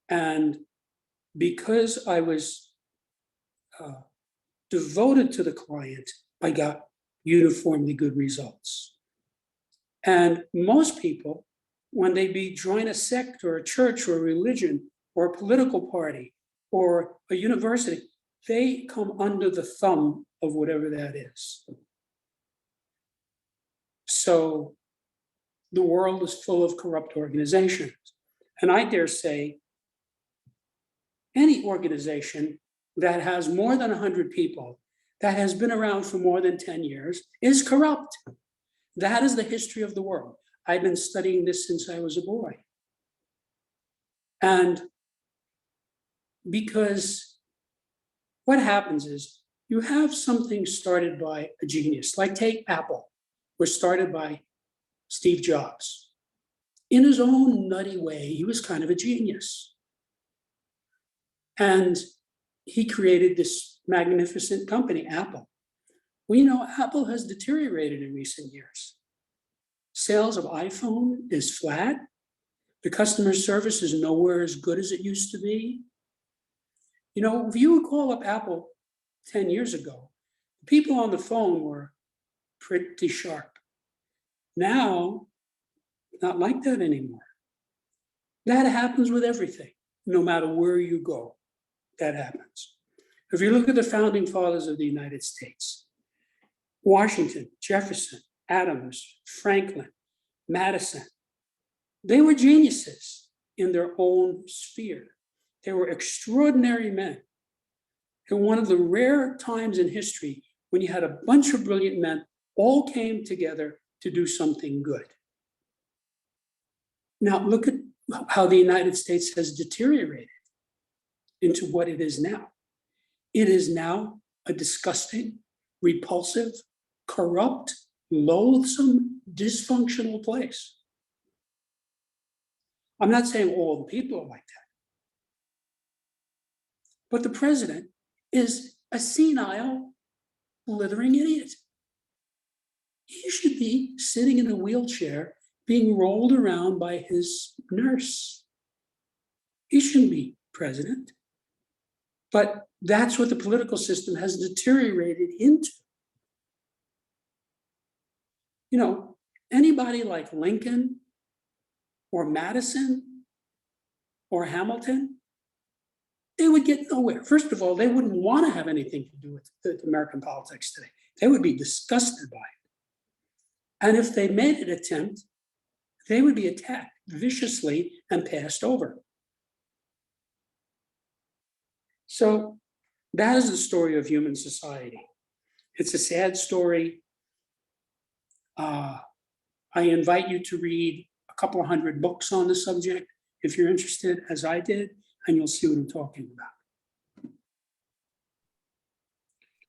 And because I was devoted to the client, I got uniformly good results. And most people, when they join a sect or a church or a religion or a political party or a university, they come under the thumb of whatever that is. So the world is full of corrupt organizations. And I dare say any organization that has more than 100 people, that has been around for more than 10 years, is corrupt. That is the history of the world. I've been studying this since I was a boy. And because what happens is you have something started by a genius, like take Apple, was started by Steve Jobs. In his own nutty way, he was kind of a genius. And he created this magnificent company, Apple. We know Apple has deteriorated in recent years. Sales of iPhone is flat. The customer service is nowhere as good as it used to be. You know, if you would call up Apple 10 years ago, people on the phone were pretty sharp. Now, not like that anymore. That happens with everything, no matter where you go, that happens. If you look at the founding fathers of the United States, Washington, Jefferson, Adams, Franklin, Madison, they were geniuses in their own sphere. They were extraordinary men. And one of the rare times in history when you had a bunch of brilliant men all came together to do something good. Now, look at how the United States has deteriorated into what it is now. It is now a disgusting, repulsive, corrupt, loathsome, dysfunctional place. I'm not saying all the people are like that. But the president is a senile, blithering idiot. He should be sitting in a wheelchair being rolled around by his nurse. He shouldn't be president. But that's what the political system has deteriorated into. You know, anybody like Lincoln or Madison or Hamilton, they would get nowhere. First of all, they wouldn't want to have anything to do with American politics today. They would be disgusted by it. And if they made an attempt, they would be attacked viciously and passed over. So that is the story of human society. It's a sad story. I invite you to read a couple of hundred books on the subject if you're interested, as I did, and you'll see what I'm talking about.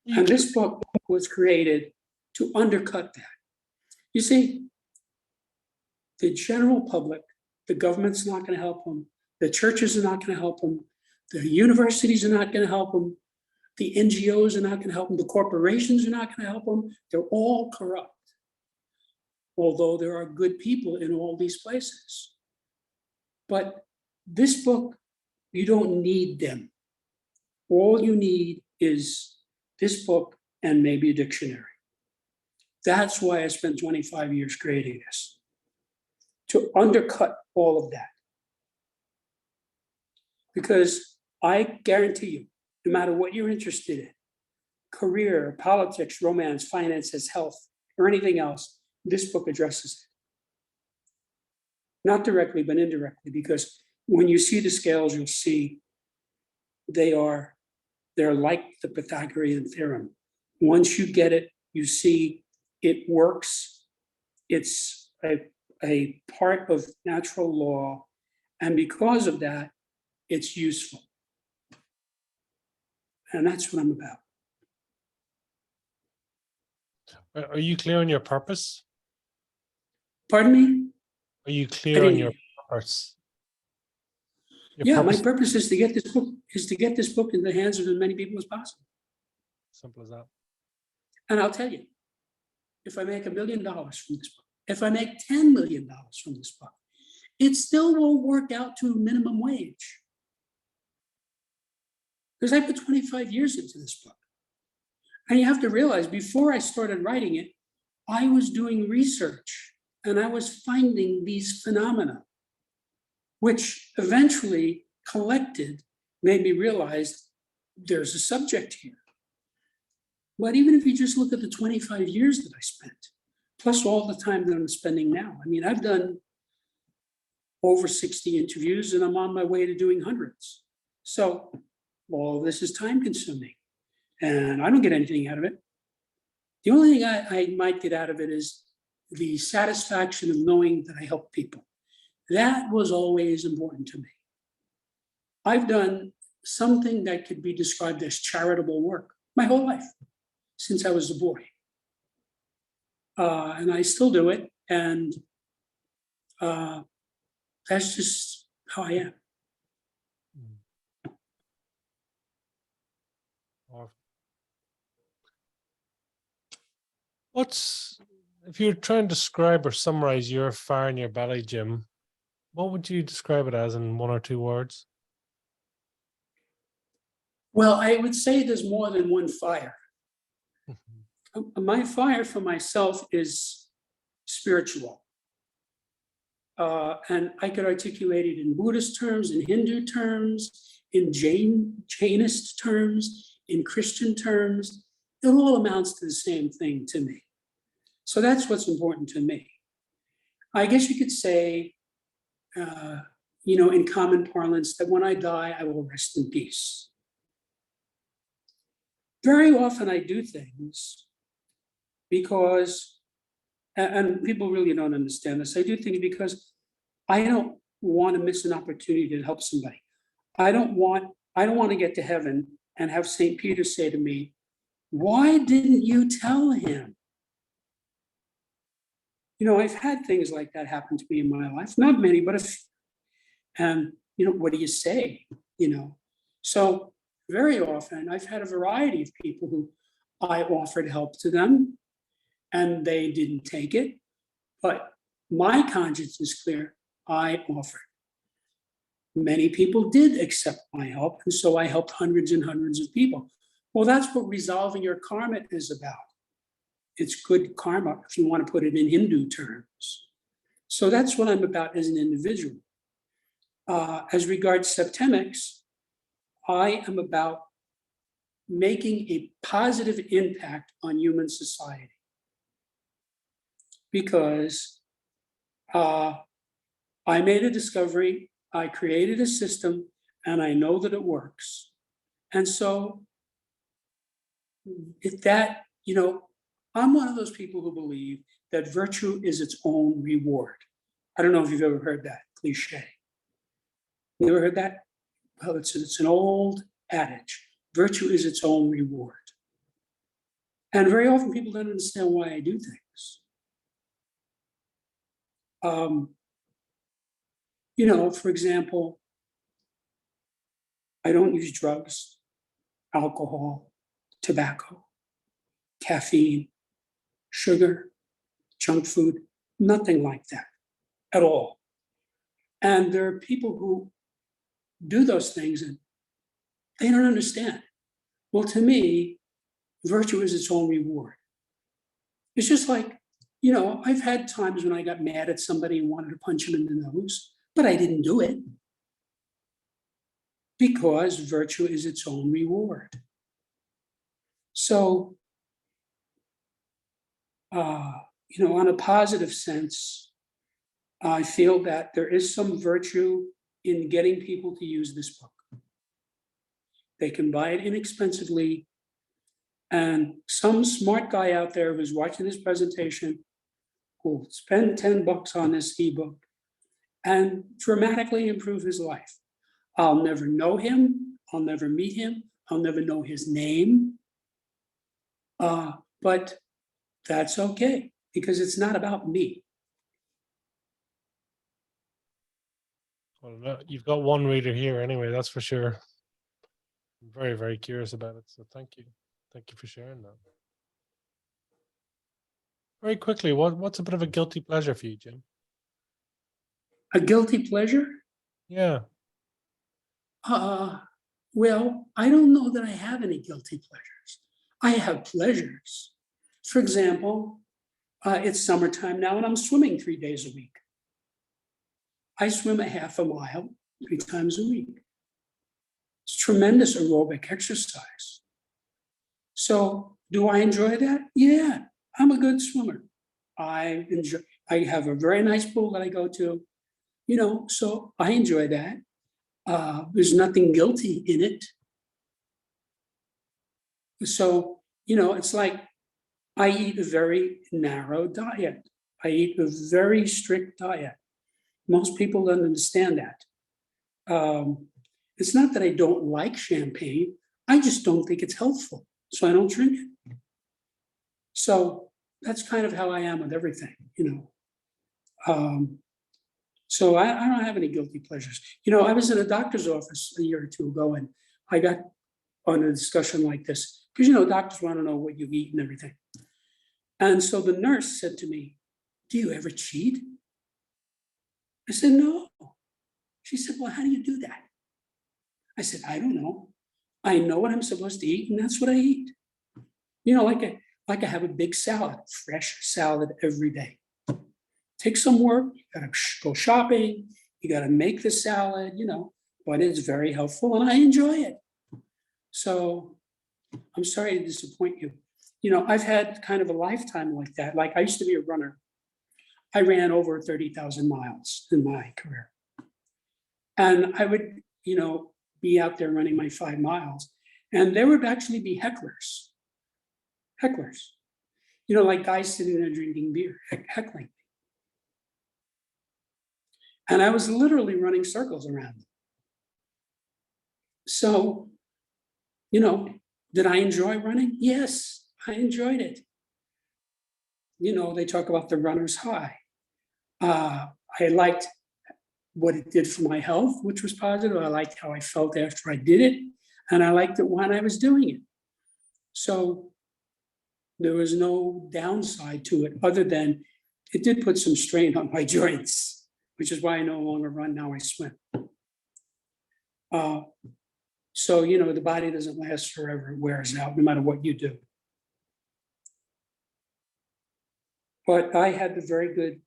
And this book was created to undercut that. You see, the general public, the government's not going to help them, the churches are not going to help them, the universities are not going to help them, the NGOs are not going to help them, the corporations are not going to help them. They're all corrupt. Although there are good people in all these places. But this book, you don't need them. All you need is this book and maybe a dictionary. That's why I spent 25 years creating this, to undercut all of that. Because I guarantee you, no matter what you're interested in, career, politics, romance, finances, health, or anything else, this book addresses it. Not directly, but indirectly, because when you see the scales, you'll see they're like the Pythagorean theorem. Once you get it, you see it works. It's a part of natural law. And because of that, it's useful. And that's what I'm about. Are you clear on your purpose? Pardon me? Are you clear on your purpose? Yeah, my purpose is to get this book in the hands of as many people as possible. Simple as that. And I'll tell you, if I make $1 million from this book, if I make $10 million from this book, it still won't work out to minimum wage. Because I put 25 years into this book. And you have to realize, before I started writing it, I was doing research and I was finding these phenomena, which eventually collected, made me realize there's a subject here. But even if you just look at the 25 years that I spent, plus all the time that I'm spending now, I mean, I've done over 60 interviews and I'm on my way to doing hundreds. So all this is time consuming and I don't get anything out of it. The only thing I might get out of it is the satisfaction of knowing that I help people. That was always important to me. I've done something that could be described as charitable work my whole life, since I was a boy. And I still do it. And that's just how I am. If you're trying to describe or summarize your fire in your belly, Jim, what would you describe it as in 1 or 2 words? Well, I would say there's more than one fire. My fire for myself is spiritual. And I could articulate it in Buddhist terms, in Hindu terms, in Jainist terms, in Christian terms. It all amounts to the same thing to me. So that's what's important to me. I guess you could say, in common parlance, that when I die, I will rest in peace. Very often I do things because, and people really don't understand this, I do things because I don't want to miss an opportunity to help somebody. I don't want to get to heaven and have St. Peter say to me, "Why didn't you tell him?" I've had things like that happen to me in my life, not many, but a few. And, what do you say? So very often I've had a variety of people who I offered help to them and they didn't take it. But my conscience is clear. I offered. Many people did accept my help. And so I helped hundreds and hundreds of people. Well, that's what resolving your karma is about. It's good karma, if you want to put it in Hindu terms. So that's what I'm about as an individual. As regards Septemics, I am about making a positive impact on human society. Because I made a discovery, I created a system, and I know that it works. And so I'm one of those people who believe that virtue is its own reward. I don't know if you've ever heard that cliche. You ever heard that? Well, it's an old adage. Virtue is its own reward. And very often people don't understand why I do things. For example, I don't use drugs, alcohol, tobacco, caffeine, sugar, junk food, nothing like that at all. And there are people who do those things and they don't understand. Well, to me, virtue is its own reward. It's just like, I've had times when I got mad at somebody and wanted to punch him in the nose, but I didn't do it because virtue is its own reward. So, on a positive sense, I feel that there is some virtue in getting people to use this book. They can buy it inexpensively. And some smart guy out there who's watching this presentation will spend $10 on this ebook and dramatically improve his life. I'll never know him. I'll never meet him. I'll never know his name. But that's okay because it's not about me. Well, you've got one reader here anyway, that's for sure. I'm very, very curious about it. So thank you. Thank you for sharing that. Very quickly, what's a bit of a guilty pleasure for you, Jim? A guilty pleasure? Yeah. Well, I don't know that I have any guilty pleasures. I have pleasures. For example, it's summertime now and I'm swimming 3 days a week. I swim a half a mile 3 times a week. It's tremendous aerobic exercise. So do I enjoy that? Yeah, I'm a good swimmer. I have a very nice pool that I go to, so I enjoy that. There's nothing guilty in it. So, it's like I eat a very narrow diet. I eat a very strict diet. Most people don't understand that. It's not that I don't like champagne. I just don't think it's healthful. So I don't drink it. So that's kind of how I am with everything, So I don't have any guilty pleasures. I was in a doctor's office a year or two ago and I got on a discussion like this because, doctors want to know what you eat and everything. And so the nurse said to me, "Do you ever cheat?" I said, "No." She said, "Well, how do you do that?" I said, "I don't know. I know what I'm supposed to eat and that's what I eat." Like I have a big salad, fresh salad every day. Takes some work, you gotta go shopping, you gotta make the salad, but it's very helpful and I enjoy it. So I'm sorry to disappoint you. I've had kind of a lifetime like that. Like I used to be a runner. I ran over 30,000 miles in my career. And I would, be out there running my 5 miles and there would actually be hecklers, like guys sitting there drinking beer, heckling. And I was literally running circles around them. So, did I enjoy running? Yes, I enjoyed it. They talk about the runner's high. I liked what it did for my health, which was positive. I liked how I felt after I did it. And I liked it when I was doing it. So there was no downside to it other than it did put some strain on my joints, which is why I no longer run, now I swim. So, the body doesn't last forever, it wears out no matter what you do. But I had the very good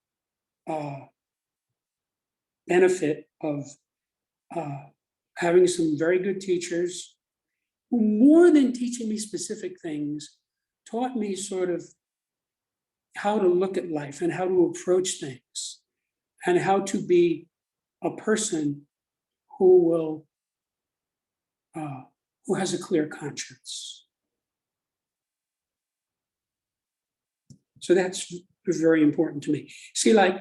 benefit of having some very good teachers who, more than teaching me specific things, taught me sort of how to look at life and how to approach things and how to be a person who has a clear conscience. So that's very important to me. See, like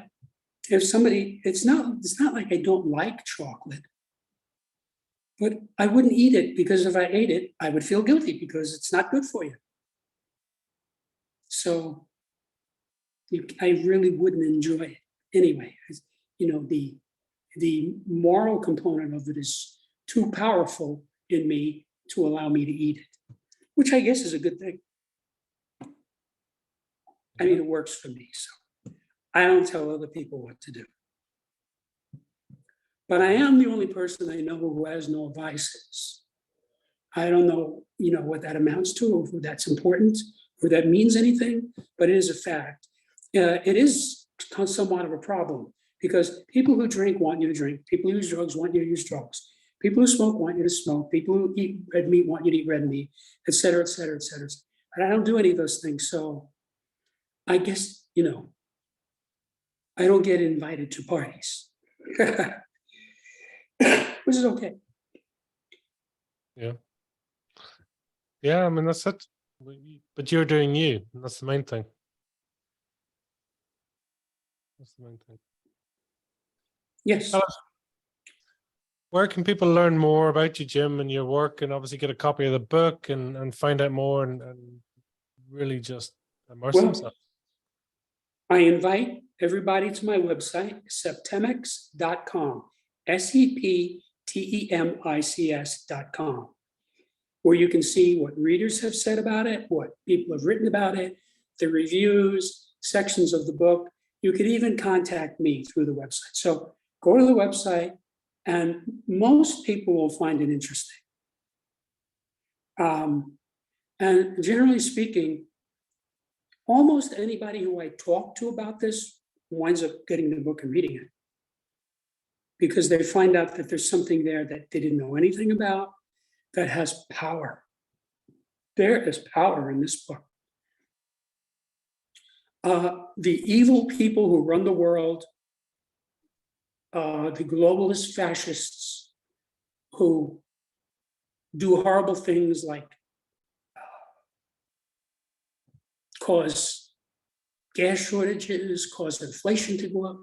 if somebody, it's not like I don't like chocolate, but I wouldn't eat it because if I ate it, I would feel guilty because it's not good for you. So I really wouldn't enjoy it anyway. The moral component of it is too powerful in me to allow me to eat it, which I guess is a good thing. I mean, it works for me, so I don't tell other people what to do. But I am the only person I know who has no vices. I don't know, what that amounts to, or who that's important, or that means anything, but it is a fact. It is somewhat of a problem because people who drink want you to drink. People who use drugs want you to use drugs. People who smoke want you to smoke. People who eat red meat want you to eat red meat, et cetera, et cetera, et cetera. But I don't do any of those things. So I guess, I don't get invited to parties, which is okay. Yeah. Yeah, I mean, that's it. But you're doing you, and that's the main thing. That's the main thing. Yes. Where can people learn more about you, Jim, and your work, and obviously get a copy of the book and find out more and really just immerse themselves? I invite everybody to my website, septemics.com, septemics.com, where you can see what readers have said about it, what people have written about it, the reviews, sections of the book. You could even contact me through the website. So go to the website, and most people will find it interesting. And generally speaking, almost anybody who I talk to about this winds up getting the book and reading it, because they find out that there's something there that they didn't know anything about that has power. There is power in this book. The evil people who run the world, the globalist fascists who do horrible things like cause gas shortages, cause inflation to go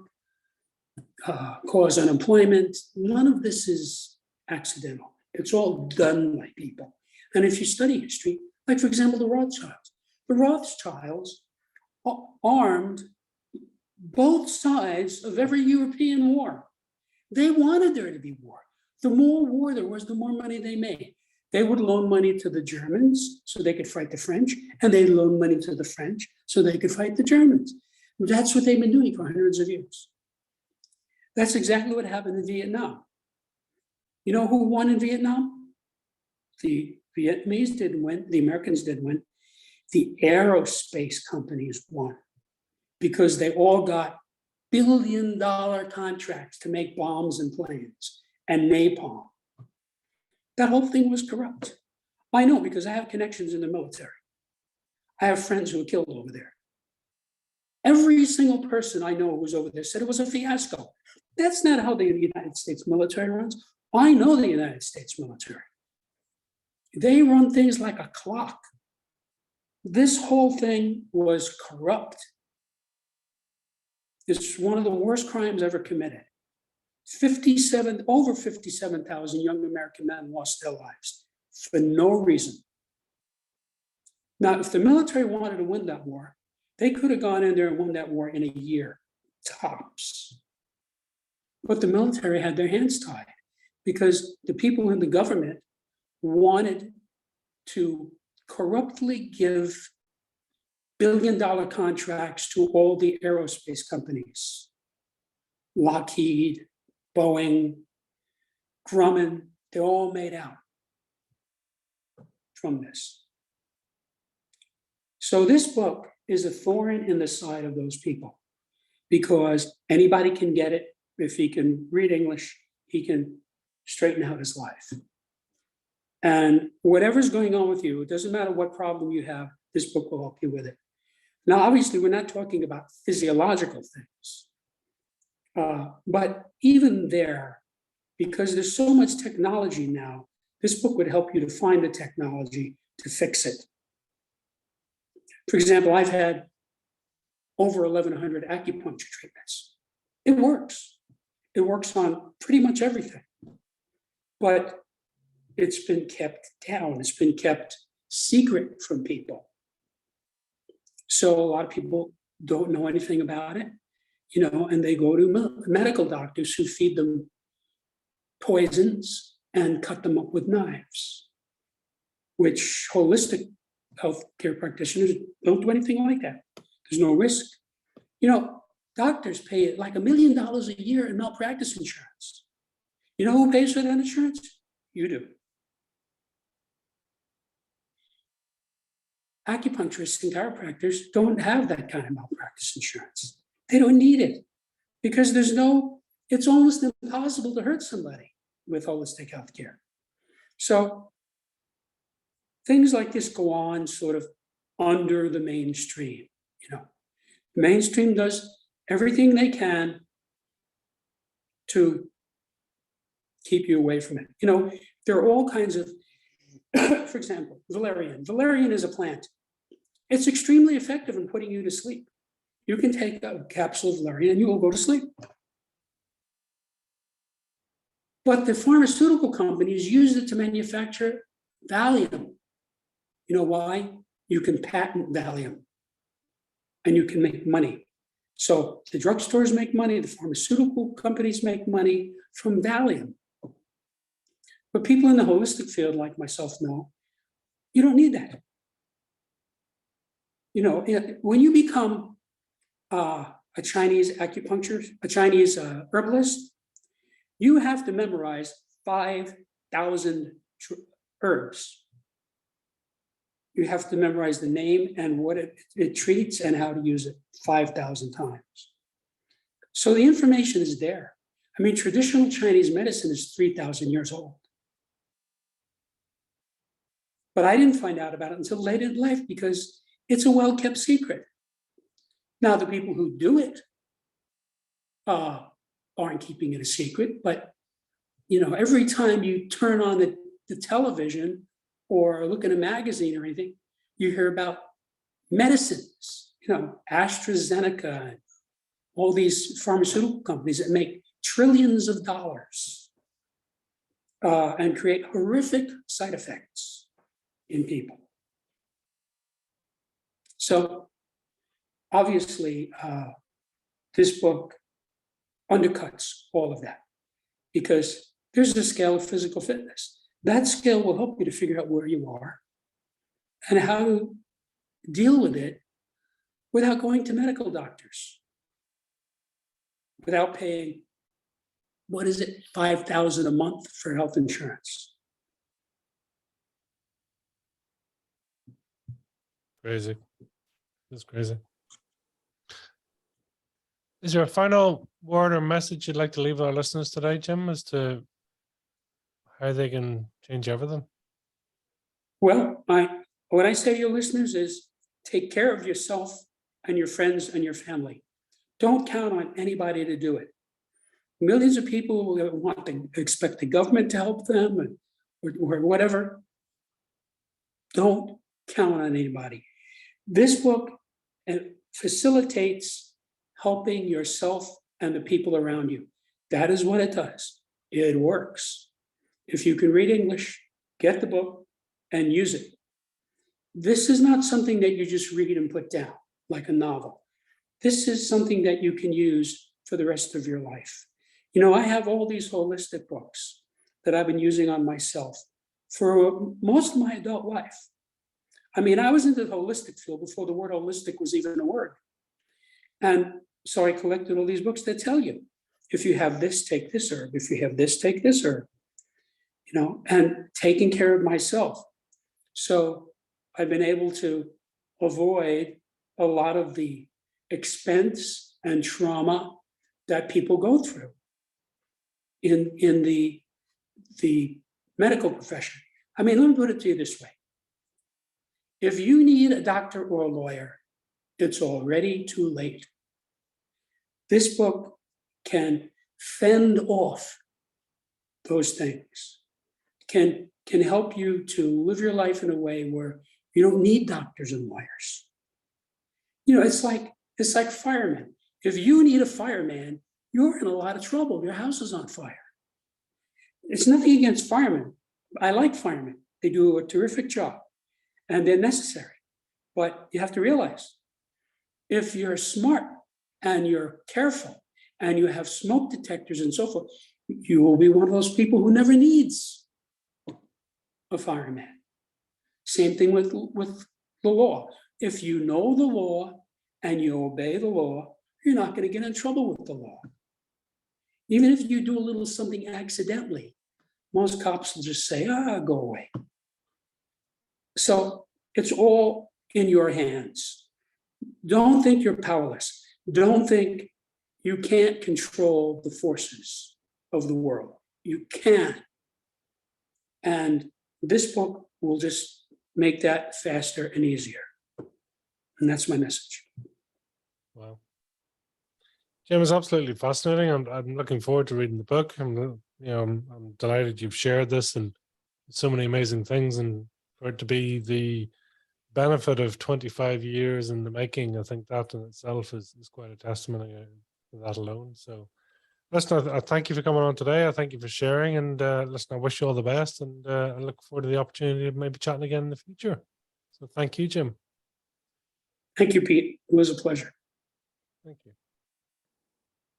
up, cause unemployment. None of this is accidental. It's all done by people. And if you study history, like for example, the Rothschilds armed both sides of every European war. They wanted there to be war. The more war there was, the more money they made. They would loan money to the Germans so they could fight the French, and they'd loan money to the French so they could fight the Germans. That's what they've been doing for hundreds of years. That's exactly what happened in Vietnam. You know who won in Vietnam? The Vietnamese didn't win, the Americans didn't win. The aerospace companies won, because they all got billion-dollar contracts to make bombs and planes and napalm. That whole thing was corrupt. I know, because I have connections in the military. I have friends who were killed over there. Every single person I know who was over there said it was a fiasco. That's not how the United States military runs. I know the United States military. They run things like a clock. This whole thing was corrupt. It's one of the worst crimes ever committed. Over 57,000 young American men lost their lives for no reason. Now, if the military wanted to win that war, they could have gone in there and won that war in a year, tops. But the military had their hands tied, because the people in the government wanted to corruptly give billion-dollar contracts to all the aerospace companies. Lockheed, Boeing, Grumman, they all made out from this. So this book is a thorn in the side of those people, because anybody can get it. If he can read English, he can straighten out his life. And whatever's going on with you, it doesn't matter what problem you have, this book will help you with it. Now, obviously, we're not talking about physiological things. But even there, because there's so much technology now, this book would help you to find the technology to fix it. For example, I've had over 1,100 acupuncture treatments. It works. It works on pretty much everything. But it's been kept down. It's been kept secret from people. So a lot of people don't know anything about it, and they go to medical doctors who feed them poisons and cut them up with knives, which holistic healthcare practitioners don't do anything like that. There's no risk. Doctors pay like $1 million a year in malpractice insurance. You know who pays for that insurance? You do. Acupuncturists and chiropractors don't have that kind of malpractice insurance. They don't need it, because it's almost impossible to hurt somebody with holistic healthcare. So things like this go on sort of under the mainstream. The mainstream does everything they can to keep you away from it. There are all kinds of, for example, valerian. Valerian is a plant. It's extremely effective in putting you to sleep. You can take a capsule of valerian and you will go to sleep. But the pharmaceutical companies use it to manufacture Valium. You know why? You can patent Valium and you can make money. So the drugstores make money, the pharmaceutical companies make money from Valium. But people in the holistic field like myself know, you don't need that. When you become a Chinese acupuncturist, a Chinese herbalist, you have to memorize 5,000 herbs. You have to memorize the name and what it treats and how to use it 5,000 times. So the information is there. I mean, traditional Chinese medicine is 3,000 years old. But I didn't find out about it until late in life because it's a well-kept secret. Now, the people who do it aren't keeping it a secret, but every time you turn on the television or look in a magazine or anything, you hear about medicines, AstraZeneca, and all these pharmaceutical companies that make trillions of dollars and create horrific side effects in people. So obviously, this book undercuts all of that because there's a scale of physical fitness. That scale will help you to figure out where you are and how to deal with it without going to medical doctors, without paying, what is it, $5,000 a month for health insurance. Crazy. That's crazy. Is there a final word or message you'd like to leave our listeners today, Jim, as to how they can change everything? Well, what I say to your listeners is take care of yourself and your friends and your family. Don't count on anybody to do it. Millions of people will expect the government to help them or whatever. Don't count on anybody. This book facilitates helping yourself and the people around you. That is what it does. It works. If you can read English, get the book and use it. This is not something that you just read and put down like a novel. This is something that you can use for the rest of your life. I have all these holistic books that I've been using on myself for most of my adult life. I mean, I was into the holistic field before the word holistic was even a word. And so I collected all these books that tell you, if you have this, take this herb. If you have this, take this herb. And taking care of myself. So I've been able to avoid a lot of the expense and trauma that people go through in the medical profession. I mean, let me put it to you this way. If you need a doctor or a lawyer, it's already too late. This book can fend off those things, can help you to live your life in a way where you don't need doctors and lawyers. It's like firemen. If you need a fireman, you're in a lot of trouble. Your house is on fire. It's nothing against firemen. I like firemen. They do a terrific job and they're necessary. But you have to realize, if you're smart and you're careful and you have smoke detectors and so forth, you will be one of those people who never needs a fireman. Same thing with the law. If you know the law and you obey the law, you're not going to get in trouble with the law. Even if you do a little something accidentally, most cops will just say, go away. So it's all in your hands. Don't think you're powerless. Don't think you can't control the forces of the world. You can. And this book will just make that faster and easier. And that's my message. Wow. Jim, it's absolutely fascinating. I'm looking forward to reading the book. I'm delighted you've shared this and so many amazing things, and for it to be the benefit of 25 years in the making, I think that in itself is quite a testimony to that alone. So listen, I thank you for coming on today. I thank you for sharing, and listen, I wish you all the best, and I look forward to the opportunity of maybe chatting again in the future. So thank you, Jim. Thank you, Pete. It was a pleasure. Thank you.